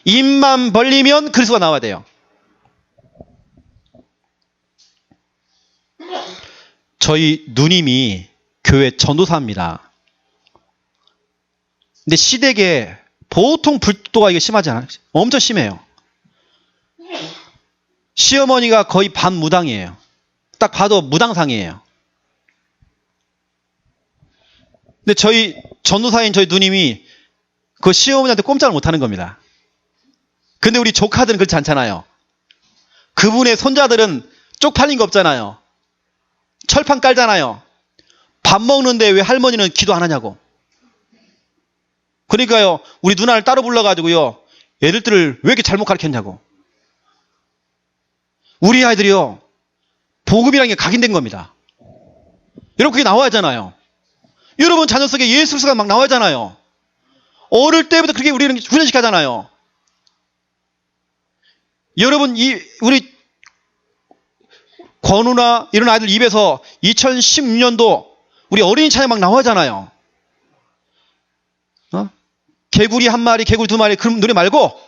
입만 벌리면 그리스도가 나와야 돼요. 저희 누님이 교회 전도사입니다. 근데 시댁에 보통 불도가 이게 심하지 않아요? 엄청 심해요. 시어머니가 거의 반무당이에요. 딱 봐도 무당상이에요. 근데 저희 전도사인 저희 누님이 그 시어머니한테 꼼짝을 못하는 겁니다. 근데 우리 조카들은 그렇지 않잖아요. 그분의 손자들은 쪽팔린 거 없잖아요. 철판 깔잖아요. 밥 먹는데 왜 할머니는 기도 안 하냐고. 그러니까요, 우리 누나를 따로 불러가지고요, 애들들을 왜 이렇게 잘못 가르쳤냐고. 우리 아이들이요, 복음이라는 게 각인된 겁니다. 여러분, 그게 나와야 하잖아요. 여러분 자녀 속에 예수 그리스도가 막 나와야 하잖아요. 어릴 때부터 그렇게 우리는 훈련시키잖아요. 여러분, 우리 권우나 이런 아이들 입에서 2016년도 우리 어린이 찬양 막 나와잖아요. 개구리 한 마리, 개구리 두 마리 그런 노래 말고,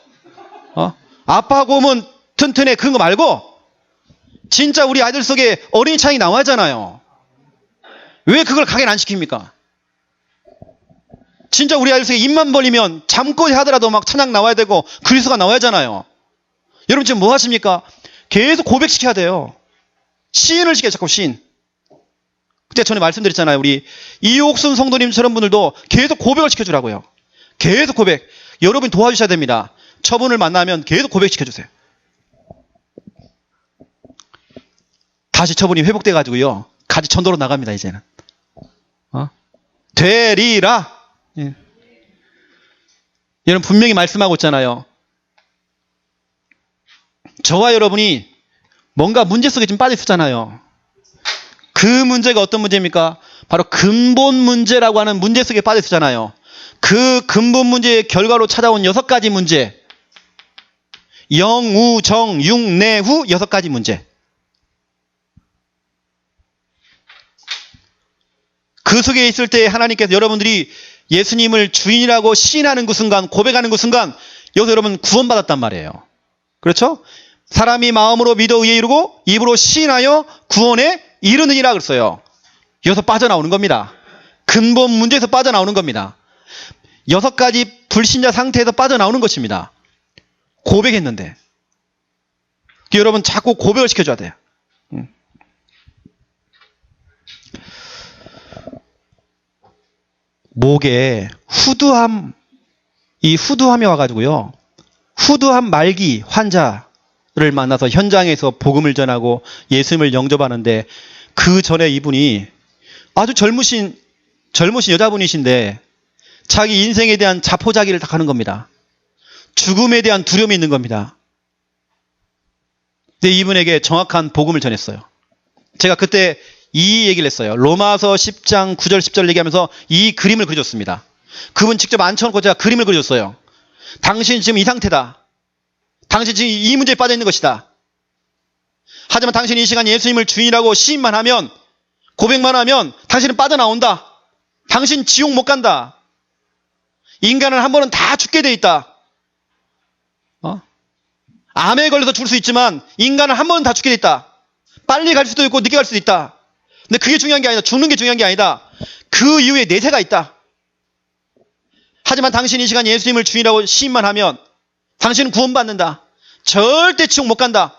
아빠하고 오면 튼튼해 그런 거 말고, 진짜 우리 아이들 속에 어린이 찬양이 나와잖아요. 왜 그걸 각인 안 시킵니까? 진짜 우리 아이들 속에 입만 벌리면 잠꼬대 하더라도 막 찬양 나와야 되고 그리스도가 나와야 하잖아요. 여러분 지금 뭐 하십니까? 계속 고백시켜야 돼요. 시인을 시켜요. 자꾸 시인. 그때 전에 말씀드렸잖아요. 우리 이옥순 성도님처럼 분들도 계속 고백을 시켜주라고요. 계속 고백. 여러분이 도와주셔야 됩니다. 처분을 만나면 계속 고백시켜주세요. 다시 처분이 회복돼가지고요, 같이 전도로 나갑니다. 이제는 되리라. 예. 여러분 분명히 말씀하고 있잖아요. 저와 여러분이 뭔가 문제 속에 좀 빠져 있었잖아요. 그 문제가 어떤 문제입니까? 바로 근본 문제라고 하는 문제 속에 빠져 있었잖아요. 그 근본 문제의 결과로 찾아온 6가지 문제. 영우, 정, 융, 내, 후 6가지 문제. 그 속에 있을 때 하나님께서 여러분들이 예수님을 주인이라고 시인하는 그 순간, 고백하는 그 순간, 여기서 여러분 구원받았단 말이에요. 그렇죠? 사람이 마음으로 믿어 의에 이르고 입으로 시인하여 구원에 이르느니라 그랬어요. 여기서 빠져나오는 겁니다. 근본 문제에서 빠져나오는 겁니다. 6가지 불신자 상태에서 빠져나오는 것입니다. 고백했는데. 여러분 자꾸 고백을 시켜줘야 돼요. 목에 후두함이 와가지고요, 후두함 말기 환자를 만나서 현장에서 복음을 전하고 예수님을 영접하는데, 그 전에 이분이 아주 젊으신 여자분이신데 자기 인생에 대한 자포자기를 다 하는 겁니다. 죽음에 대한 두려움이 있는 겁니다. 근데 이분에게 정확한 복음을 전했어요. 제가 그때 이 얘기를 했어요. 로마서 10장 9절 10절 얘기하면서 이 그림을 그려줬습니다. 그분 직접 앉혀놓고 제가 그림을 그려줬어요. 당신 지금 이 상태다. 당신 지금 이 문제에 빠져 있는 것이다. 하지만 당신이 이 시간 예수님을 주인이라고 시인만 하면, 고백만 하면 당신은 빠져나온다. 당신 지옥 못 간다. 인간은 한 번은 다 죽게 돼 있다. 암에 걸려서 죽을 수 있지만 인간은 한 번은 다 죽게 돼 있다. 빨리 갈 수도 있고 늦게 갈 수도 있다. 근데 그게 중요한 게 아니다. 죽는 게 중요한 게 아니다. 그 이후에 내세가 있다. 하지만 당신이 이 시간 예수님을 주인이라고 시인만 하면 당신은 구원받는다. 절대 지옥 못 간다.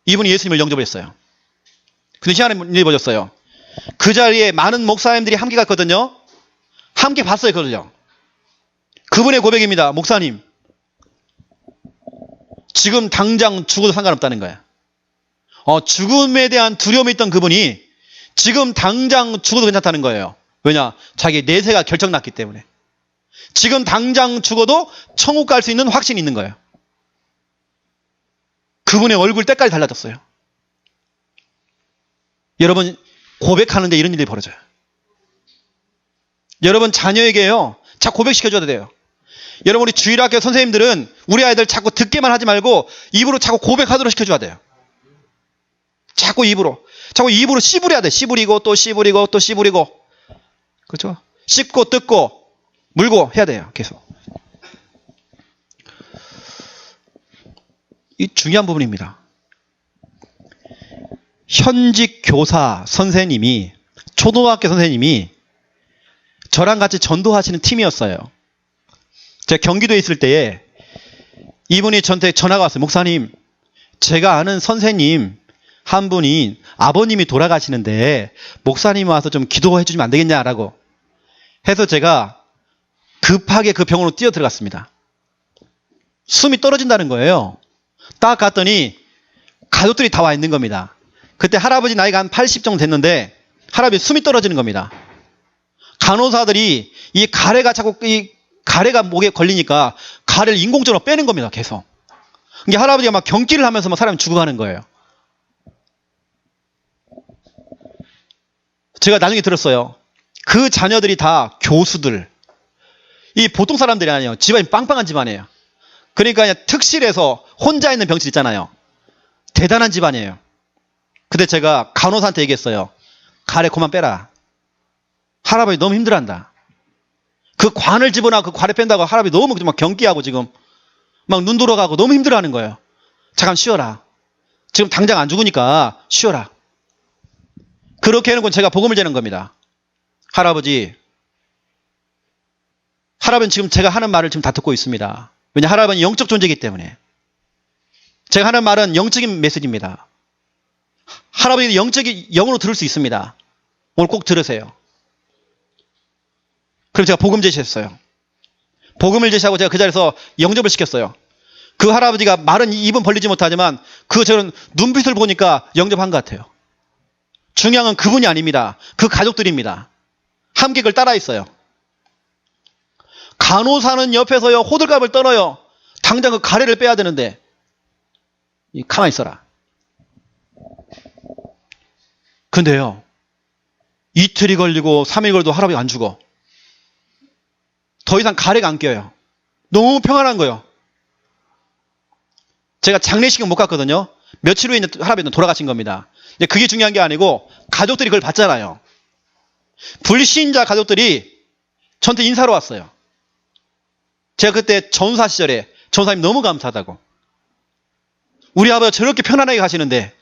이분이 예수님을 영접을 했어요. 근데 희한한 일이 벌어졌어요. 그 자리에 많은 목사님들이 함께 갔거든요. 함께 봤어요. 그걸요. 그분의 고백입니다. 목사님, 지금 당장 죽어도 상관없다는 거야. 죽음에 대한 두려움이 있던 그분이 지금 당장 죽어도 괜찮다는 거예요. 왜냐? 자기 내세가 결정났기 때문에. 지금 당장 죽어도 천국 갈 수 있는 확신이 있는 거예요. 그분의 얼굴 때까지 달라졌어요. 여러분, 고백하는데 이런 일이 벌어져요. 여러분 자녀에게요, 자꾸 고백시켜줘야 돼요. 여러분, 우리 주일학교 선생님들은 우리 아이들 자꾸 듣게만 하지 말고 입으로 자꾸 고백하도록 시켜줘야 돼요. 자꾸 입으로 씨부려야 돼. 씨부리고 또 씨부리고 또 씨부리고. 그렇죠? 씹고 뜯고 물고 해야 돼요. 계속. 이 중요한 부분입니다. 현직 교사 선생님이, 초등학교 선생님이 저랑 같이 전도하시는 팀이었어요. 제가 경기도에 있을 때에 이분이 저한테 전화가 왔어요. 목사님, 제가 아는 선생님 한 분이 아버님이 돌아가시는데 목사님 와서 좀 기도해 주시면 안 되겠냐라고 해서 제가 급하게 그 병원으로 뛰어 들어갔습니다. 숨이 떨어진다는 거예요. 딱 갔더니 가족들이 다 와 있는 겁니다. 그때 할아버지 나이가 한 80 정도 됐는데 할아버지 숨이 떨어지는 겁니다. 간호사들이 이 가래가 자꾸 이 가래가 목에 걸리니까 가래를 인공적으로 빼는 겁니다. 계속. 이게 할아버지가 막 경기를 하면서 막 사람이 죽어가는 거예요. 제가 나중에 들었어요. 그 자녀들이 다 교수들. 이 보통 사람들이 아니에요. 집안이 빵빵한 집안이에요. 그러니까 그냥 특실에서 혼자 있는 병실 있잖아요. 대단한 집안이에요. 근데 제가 간호사한테 얘기했어요. 가래 그만 빼라. 할아버지 너무 힘들어한다. 그 관을 집어넣어 그 가래 뺀다고 할아버지 너무 막 경기하고 지금 막 눈 돌아가고 너무 힘들어하는 거예요. 잠깐 쉬어라. 지금 당장 안 죽으니까 쉬어라. 그렇게 해놓고 제가 복음을 전하는 겁니다. 할아버지는 지금 제가 하는 말을 지금 다 듣고 있습니다. 왜냐 할아버지는 영적 존재이기 때문에. 제가 하는 말은 영적인 메시지입니다. 할아버지는 영으로 들을 수 있습니다. 오늘 꼭 들으세요. 그래서 제가 복음 제시했어요. 복음을 제시하고 제가 그 자리에서 영접을 시켰어요. 그 할아버지가 말은 입은 벌리지 못하지만 저는 눈빛을 보니까 영접한 것 같아요. 중요한 건 그분이 아닙니다. 그 가족들입니다. 함께 그걸 따라 있어요. 간호사는 옆에서요 호들갑을 떨어요. 당장 그 가래를 빼야 되는데 가만히 있어라. 근데요 이틀이 걸리고 3일 걸려도 할아버지가 안 죽어. 더 이상 가래가 안 껴요. 너무 평안한 거예요. 제가 장례식은 못 갔거든요. 며칠 후에 할아버지는 돌아가신 겁니다. 근데 그게 중요한 게 아니고 가족들이 그걸 봤잖아요. 불신자 가족들이 저한테 인사로 왔어요. 제가 그때 전사 시절에 전사님 너무 감사하다고. 우리 아버지가 저렇게 편안하게 가시는데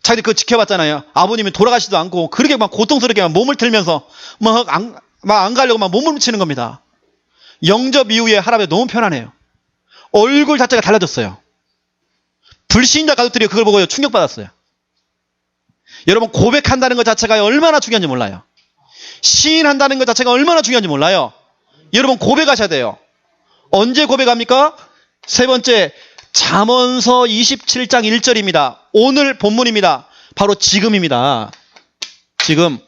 자기들 그거 지켜봤잖아요. 아버님이 돌아가시지도 않고 그렇게 막 고통스럽게 막 몸을 틀면서 막 안 가려고 막 몸을 묻히는 겁니다. 영접 이후에 할아버지 너무 편안해요. 얼굴 자체가 달라졌어요. 불신자 가족들이 그걸 보고 충격받았어요. 여러분 고백한다는 것 자체가 얼마나 중요한지 몰라요. 시인한다는 것 자체가 얼마나 중요한지 몰라요. 여러분 고백하셔야 돼요. 언제 고백합니까? 세 번째 잠언서 27장 1절입니다. 오늘 본문입니다. 바로 지금입니다. 지금.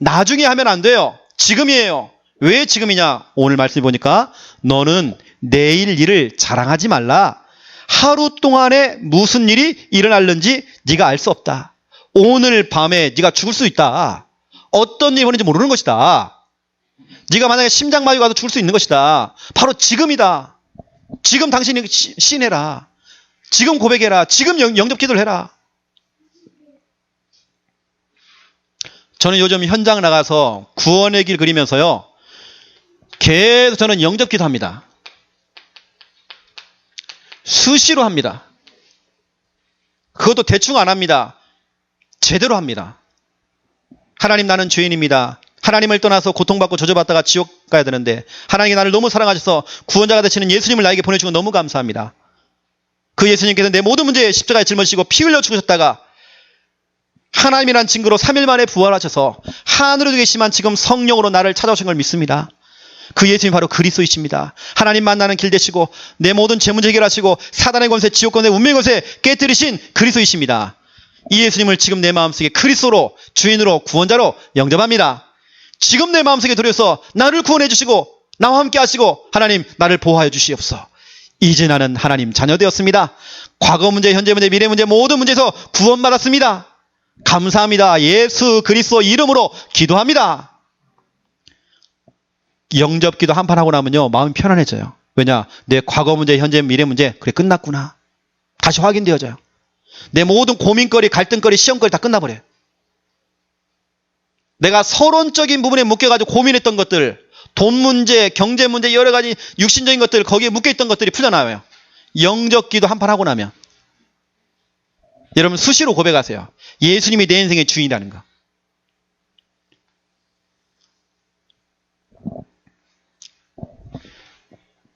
나중에 하면 안 돼요. 지금이에요. 왜 지금이냐? 오늘 말씀 보니까 너는 내일 일을 자랑하지 말라. 하루 동안에 무슨 일이 일어날는지 네가 알 수 없다. 오늘 밤에 네가 죽을 수 있다. 어떤 일이 벌어질지 모르는 것이다. 네가 만약에 심장마비 가서 죽을 수 있는 것이다. 바로 지금이다. 지금 당신이 시인해라. 지금 고백해라. 지금 영접 기도를 해라. 저는 요즘 현장 나가서 구원의 길 그리면서요. 계속 저는 영접 기도합니다. 수시로 합니다. 그것도 대충 안 합니다. 제대로 합니다. 하나님 나는 죄인입니다. 하나님을 떠나서 고통받고 저주받다가 지옥 가야 되는데 하나님이 나를 너무 사랑하셔서 구원자가 되시는 예수님을 나에게 보내주고 너무 감사합니다. 그 예수님께서 내 모든 문제에 십자가에 짊어지시고 피 흘려 죽으셨다가 하나님이란 증거로 3일 만에 부활하셔서 하늘에 계시지만 지금 성령으로 나를 찾아오신 걸 믿습니다. 그 예수님이 바로 그리스도이십니다. 하나님 만나는 길 되시고 내 모든 죄 문제 해결하시고 사단의 권세, 지옥 권세, 운명의 권세 깨뜨리신 그리스도이십니다. 이 예수님을 지금 내 마음속에 그리스도로 주인으로 구원자로 영접합니다. 지금 내 마음속에 들여서 나를 구원해 주시고 나와 함께 하시고 하나님 나를 보호하여 주시옵소서. 이제 나는 하나님 자녀 되었습니다. 과거 문제, 현재 문제, 미래 문제 모든 문제에서 구원받았습니다. 감사합니다. 예수 그리스도 이름으로 기도합니다. 영접 기도 한판 하고 나면요 마음이 편안해져요. 왜냐? 내 과거 문제, 현재, 미래 문제 그래 끝났구나. 다시 확인되어져요. 내 모든 고민거리, 갈등거리, 시험거리 다 끝나버려요. 내가 서론적인 부분에 묶여가지고 고민했던 것들, 돈 문제, 경제 문제, 여러 가지 육신적인 것들, 거기에 묶여있던 것들이 풀려나와요. 영접 기도 한판 하고 나면. 여러분 수시로 고백하세요. 예수님이 내 인생의 주인이라는 거.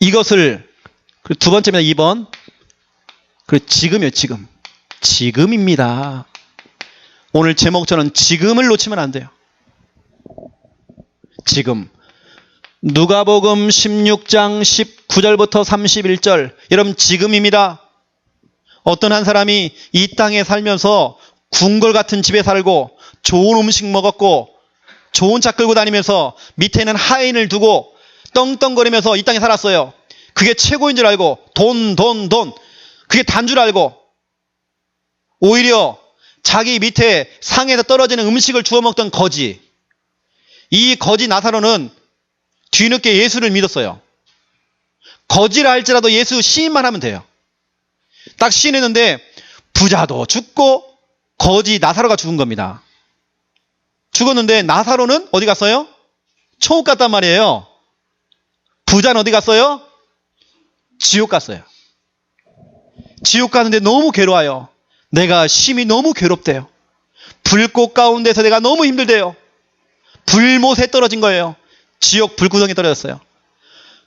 이것을 두 번째입니다. 2번. 그리고 지금이요. 지금. 지금입니다. 오늘 제목처럼 지금을 놓치면 안 돼요. 지금. 누가복음 16장 19절부터 31절. 여러분 지금입니다. 어떤 한 사람이 이 땅에 살면서 궁궐 같은 집에 살고 좋은 음식 먹었고 좋은 차 끌고 다니면서 밑에는 하인을 두고 떵떵거리면서 이 땅에 살았어요. 그게 최고인 줄 알고 돈. 그게 단 줄 알고 오히려 자기 밑에 상에서 떨어지는 음식을 주워 먹던 거지. 이 거지 나사로는 뒤늦게 예수를 믿었어요. 거지라 할지라도 예수 시인만 하면 돼요. 딱 시인했는데 부자도 죽고 거지 나사로가 죽은 겁니다. 죽었는데 나사로는 어디 갔어요? 천국 갔단 말이에요. 부자는 어디 갔어요? 지옥 갔어요. 지옥 가는데 너무 괴로워요. 내가 심히 너무 괴롭대요. 불꽃 가운데서 내가 너무 힘들대요. 불못에 떨어진 거예요. 지옥 불구덩이에 떨어졌어요.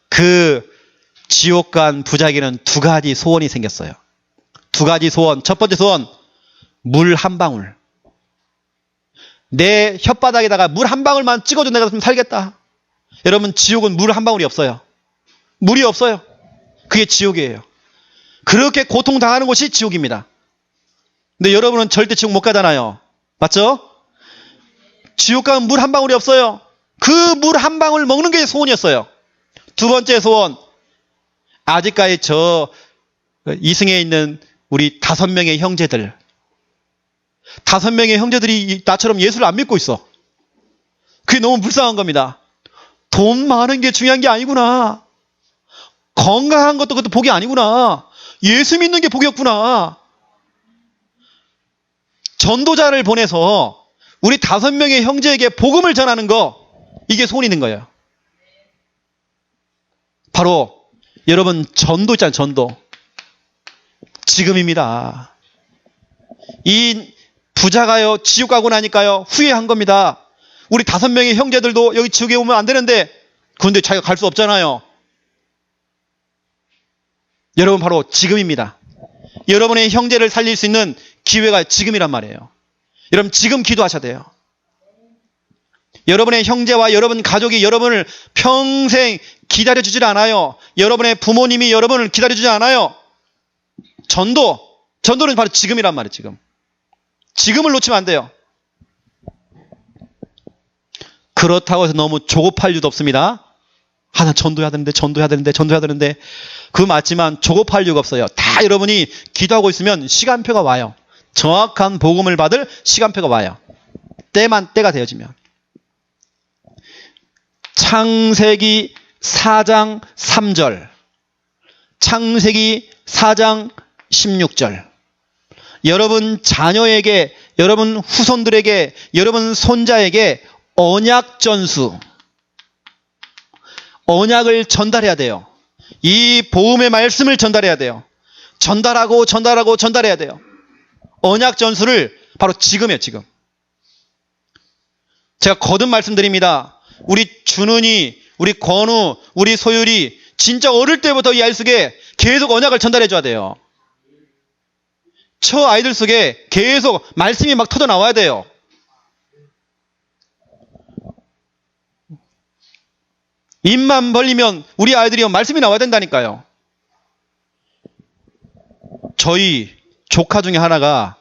그 지옥 간 부자에게는 두 가지 소원이 생겼어요. 두 가지 소원. 첫 번째 소원, 물 한 방울. 내 혓바닥에다가 물 한 방울만 찍어줘 내가 좀 살겠다. 여러분, 지옥은 물 한 방울이 없어요. 물이 없어요. 그게 지옥이에요. 그렇게 고통당하는 곳이 지옥입니다. 근데 여러분은 절대 지옥 못 가잖아요. 맞죠? 지옥 가면 물 한 방울이 없어요. 그 물 한 방울 먹는 게 소원이었어요. 두 번째 소원, 아직까지 저 이승에 있는 우리 5명의 형제들, 5명의 형제들이 나처럼 예수를 안 믿고 있어. 그게 너무 불쌍한 겁니다. 돈 많은 게 중요한 게 아니구나. 건강한 것도 그것도 복이 아니구나. 예수 믿는 게 복이었구나. 전도자를 보내서 우리 5명의 형제에게 복음을 전하는 거, 이게 소원이 있는 거예요. 바로 여러분 전도 있잖아요. 전도. 지금입니다. 이 부자가요 지옥 가고 나니까요 후회한 겁니다. 우리 5명의 형제들도 여기 지옥에 오면 안 되는데 그런데 자기가 갈 수 없잖아요. 여러분 바로 지금입니다. 여러분의 형제를 살릴 수 있는 기회가 지금이란 말이에요. 여러분 지금 기도하셔야 돼요. 여러분의 형제와 여러분 가족이 여러분을 평생 기다려주질 않아요. 여러분의 부모님이 여러분을 기다려주지 않아요. 전도는 바로 지금이란 말이에요. 지금. 지금을 놓치면 안 돼요. 그렇다고 해서 너무 조급할 이유도 없습니다. 나 전도해야 되는데. 그거 맞지만 조급할 이유가 없어요. 다 여러분이 기도하고 있으면 시간표가 와요. 정확한 복음을 받을 시간표가 와요. 때가 되어지면. 창세기 4장 3절, 창세기 4장 16절. 여러분 자녀에게, 여러분 후손들에게, 여러분 손자에게 언약전수, 언약을 전달해야 돼요. 이 복음의 말씀을 전달해야 돼요. 전달해야 돼요. 언약전수를 바로 지금이에요. 지금. 제가 거듭 말씀드립니다. 우리 준은이, 우리 권우, 우리 소율이 진짜 어릴 때부터 이 아이들 속에 계속 언약을 전달해 줘야 돼요. 저 아이들 속에 계속 말씀이 막 터져 나와야 돼요. 입만 벌리면 우리 아이들이 말씀이 나와야 된다니까요. 저희 조카 중에 하나가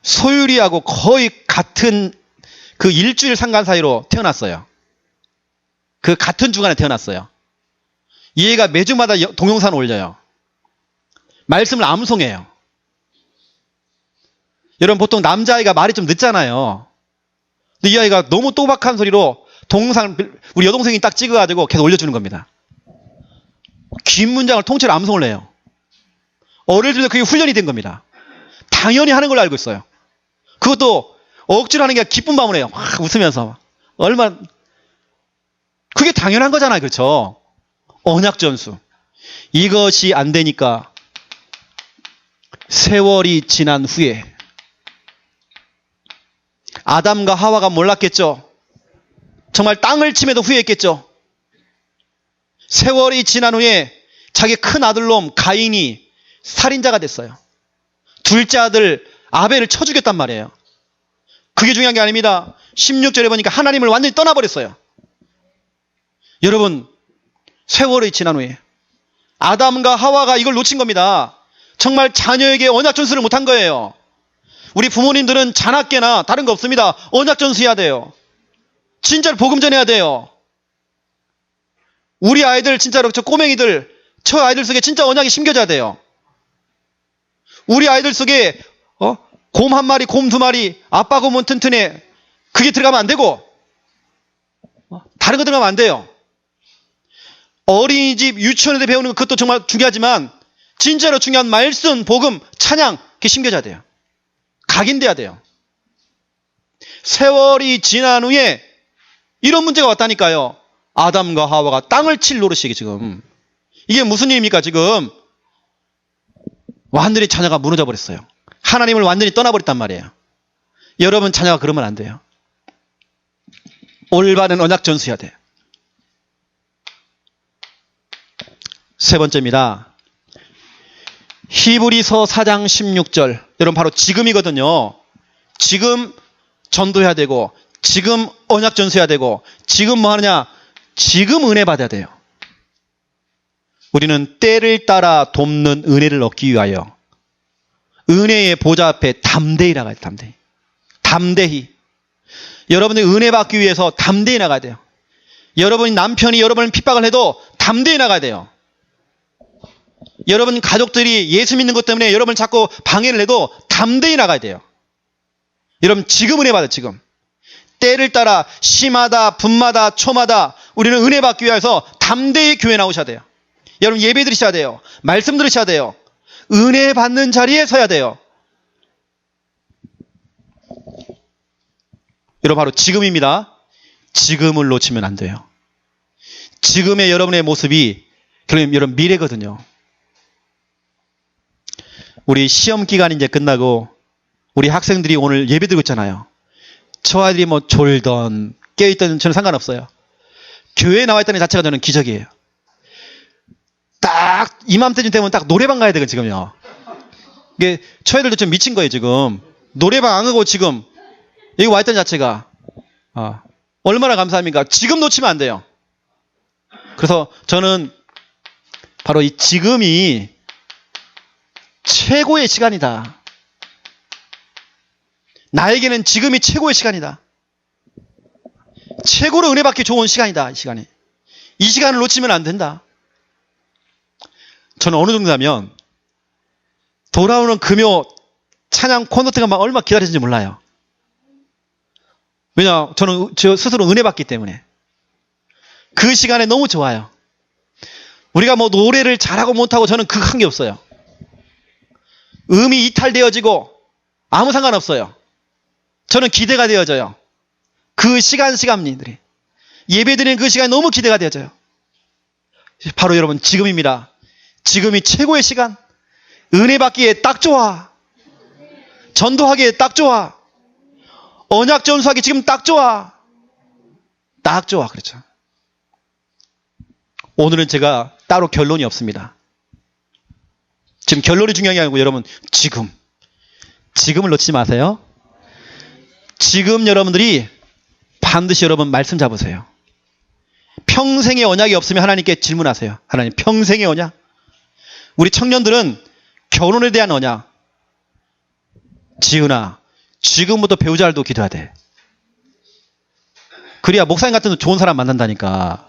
소율이하고 거의 같은 그 일주일 상간 사이로 태어났어요. 그 같은 주간에 태어났어요. 이 애가 매주마다 동영상 올려요. 말씀을 암송해요. 여러분 보통 남자아이가 말이 좀 늦잖아요. 근데 이 아이가 너무 또박한 소리로 동영상 우리 여동생이 딱 찍어가지고 계속 올려주는 겁니다. 긴 문장을 통째로 암송을 해요. 어릴 때부터 그게 훈련이 된 겁니다. 당연히 하는 걸로 알고 있어요. 그것도 억지로 하는 게 기쁜 마음으로 해요. 막 웃으면서. 얼마나 그게 당연한 거잖아요. 그렇죠? 언약전수. 이것이 안 되니까 세월이 지난 후에 아담과 하와가 몰랐겠죠. 정말 땅을 침해도 후회했겠죠. 세월이 지난 후에 자기 큰 아들놈 가인이 살인자가 됐어요. 둘째 아들 아벨을 쳐 죽였단 말이에요. 그게 중요한 게 아닙니다. 16절에 보니까 하나님을 완전히 떠나버렸어요. 여러분, 세월이 지난 후에 아담과 하와가 이걸 놓친 겁니다. 정말 자녀에게 언약전수를 못한 거예요. 우리 부모님들은 자나깨나 다른 거 없습니다. 언약전수해야 돼요. 진짜로 복음 전해야 돼요. 우리 아이들 진짜로 저 꼬맹이들 저 아이들 속에 진짜 언약이 심겨져야 돼요. 우리 아이들 속에 곰 한 마리, 곰 두 마리, 아빠 곰은 튼튼해. 그게 들어가면 안 되고 다른 거 들어가면 안 돼요. 어린이집, 유치원에서 배우는 것 그것도 정말 중요하지만 진짜로 중요한 말씀, 복음, 찬양 그게 심겨져야 돼요. 각인돼야 돼요. 세월이 지난 후에 이런 문제가 왔다니까요. 아담과 하와가 땅을 칠 노릇이 지금. 이게 무슨 일입니까 지금? 완전히 자녀가 무너져 버렸어요. 하나님을 완전히 떠나버렸단 말이에요. 여러분 자녀가 그러면 안 돼요. 올바른 언약 전수해야 돼요. 세 번째입니다. 히브리서 4장 16절. 여러분 바로 지금이거든요. 지금 전도해야 되고 지금 언약 전수해야 되고 지금 뭐 하느냐? 지금 은혜 받아야 돼요. 우리는 때를 따라 돕는 은혜를 얻기 위하여 은혜의 보좌 앞에 담대히 나가야 돼요. 담대히. 담대히. 여러분들이 은혜 받기 위해서 담대히 나가야 돼요. 여러분이 남편이 여러분을 핍박을 해도 담대히 나가야 돼요. 여러분 가족들이 예수 믿는 것 때문에 여러분을 자꾸 방해를 해도 담대히 나가야 돼요. 여러분 지금 은혜 받아요. 지금. 때를 따라 시마다 분마다 초마다 우리는 은혜 받기 위해서 담대히 교회 나오셔야 돼요. 여러분 예배 드리셔야 돼요. 말씀 들으셔야 돼요. 은혜 받는 자리에 서야 돼요. 여러분 바로 지금입니다. 지금을 놓치면 안 돼요. 지금의 여러분의 모습이 그럼 여러분 미래거든요. 우리 시험 기간이 이제 끝나고 우리 학생들이 오늘 예배 드리고 있잖아요. 저 아이들이 뭐 졸던 깨어있던 저는 상관없어요. 교회에 나와 있다는 자체가 저는 기적이에요. 딱 이맘때쯤 되면 딱 노래방 가야 되거든요. 지금요. 이게 저희들도 좀 미친 거예요. 지금 노래방 안 가고 지금 여기 와 있다는 자체가 얼마나 감사합니까? 지금 놓치면 안 돼요. 그래서 저는 바로 이 지금이 최고의 시간이다. 나에게는 지금이 최고의 시간이다. 최고로 은혜 받기 좋은 시간이다. 이 시간이. 이 시간을 놓치면 안 된다. 저는 어느 정도냐면 돌아오는 금요 찬양 콘서트가 막 얼마나 기다리는지 몰라요. 왜냐 저는 저 스스로 은혜 받기 때문에 그 시간에 너무 좋아요. 우리가 뭐 노래를 잘하고 못하고 저는 그한 게 없어요. 음이 이탈되어지고 아무 상관없어요. 저는 기대가 되어져요. 그 시간들이 예배드리는 그 시간이 너무 기대가 되어져요. 바로 여러분 지금입니다. 지금이 최고의 시간. 은혜 받기에 딱 좋아. 전도하기에 딱 좋아. 언약 전수하기 지금 딱 좋아. 딱 좋아. 그렇죠. 오늘은 제가 따로 결론이 없습니다. 지금 결론이 중요한 게 아니고 여러분 지금을 놓치지 마세요. 지금 여러분들이 반드시 여러분 말씀 잡으세요. 평생의 언약이 없으면 하나님께 질문하세요. 하나님 평생의 언약. 우리 청년들은 결혼에 대한 언약. 지은아 지금부터 배우자를 기도해야 돼. 그래야 목사님 같은 좋은 사람 만난다니까.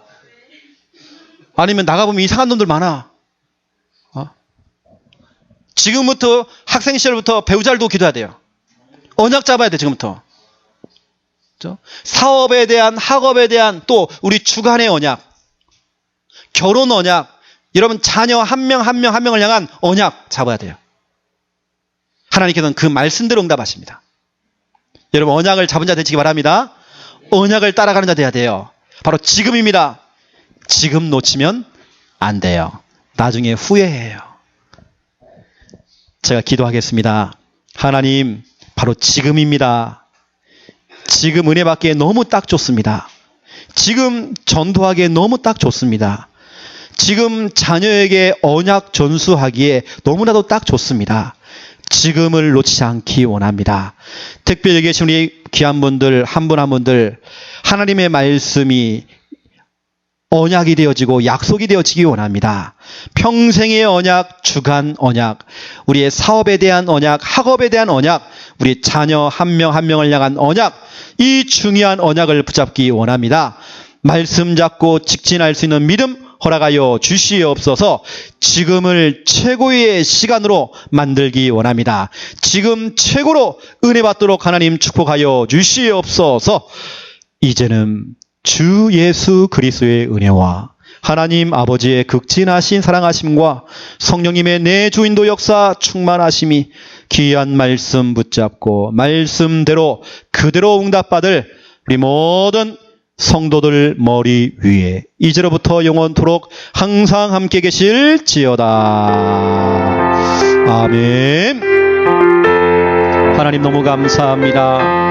아니면 나가보면 이상한 놈들 많아. 지금부터 학생 시절부터 배우자를 기도해야 돼요. 언약 잡아야 돼 지금부터. 그렇죠? 사업에 대한 학업에 대한 또 우리 주간의 언약. 결혼 언약. 여러분 자녀 한 명 한 명을 향한 언약 잡아야 돼요. 하나님께서는 그 말씀대로 응답하십니다. 여러분 언약을 잡은 자 되시기 바랍니다. 언약을 따라가는 자 돼야 돼요. 바로 지금입니다. 지금 놓치면 안 돼요. 나중에 후회해요. 제가 기도하겠습니다. 하나님 바로 지금입니다. 지금 은혜 받기에 너무 딱 좋습니다. 지금 전도하기에 너무 딱 좋습니다. 지금 자녀에게 언약 전수하기에 너무나도 딱 좋습니다. 지금을 놓치지 않기 원합니다. 특별히 계신 우리 귀한 분들 한 분 한 분들 하나님의 말씀이 언약이 되어지고 약속이 되어지기 원합니다. 평생의 언약, 주간 언약, 우리의 사업에 대한 언약, 학업에 대한 언약, 우리 자녀 한 명 한 명을 향한 언약, 이 중요한 언약을 붙잡기 원합니다. 말씀 잡고 직진할 수 있는 믿음, 허락하여 주시옵소서. 지금을 최고의 시간으로 만들기 원합니다. 지금 최고로 은혜 받도록 하나님 축복하여 주시옵소서. 이제는 주 예수 그리스도의 은혜와 하나님 아버지의 극진하신 사랑하심과 성령님의 내 주인도 역사 충만하심이 귀한 말씀 붙잡고 말씀대로 그대로 응답받을 우리 모든 성도들 머리 위에 이제로부터 영원토록 항상 함께 계실지어다. 아멘. 하나님 너무 감사합니다.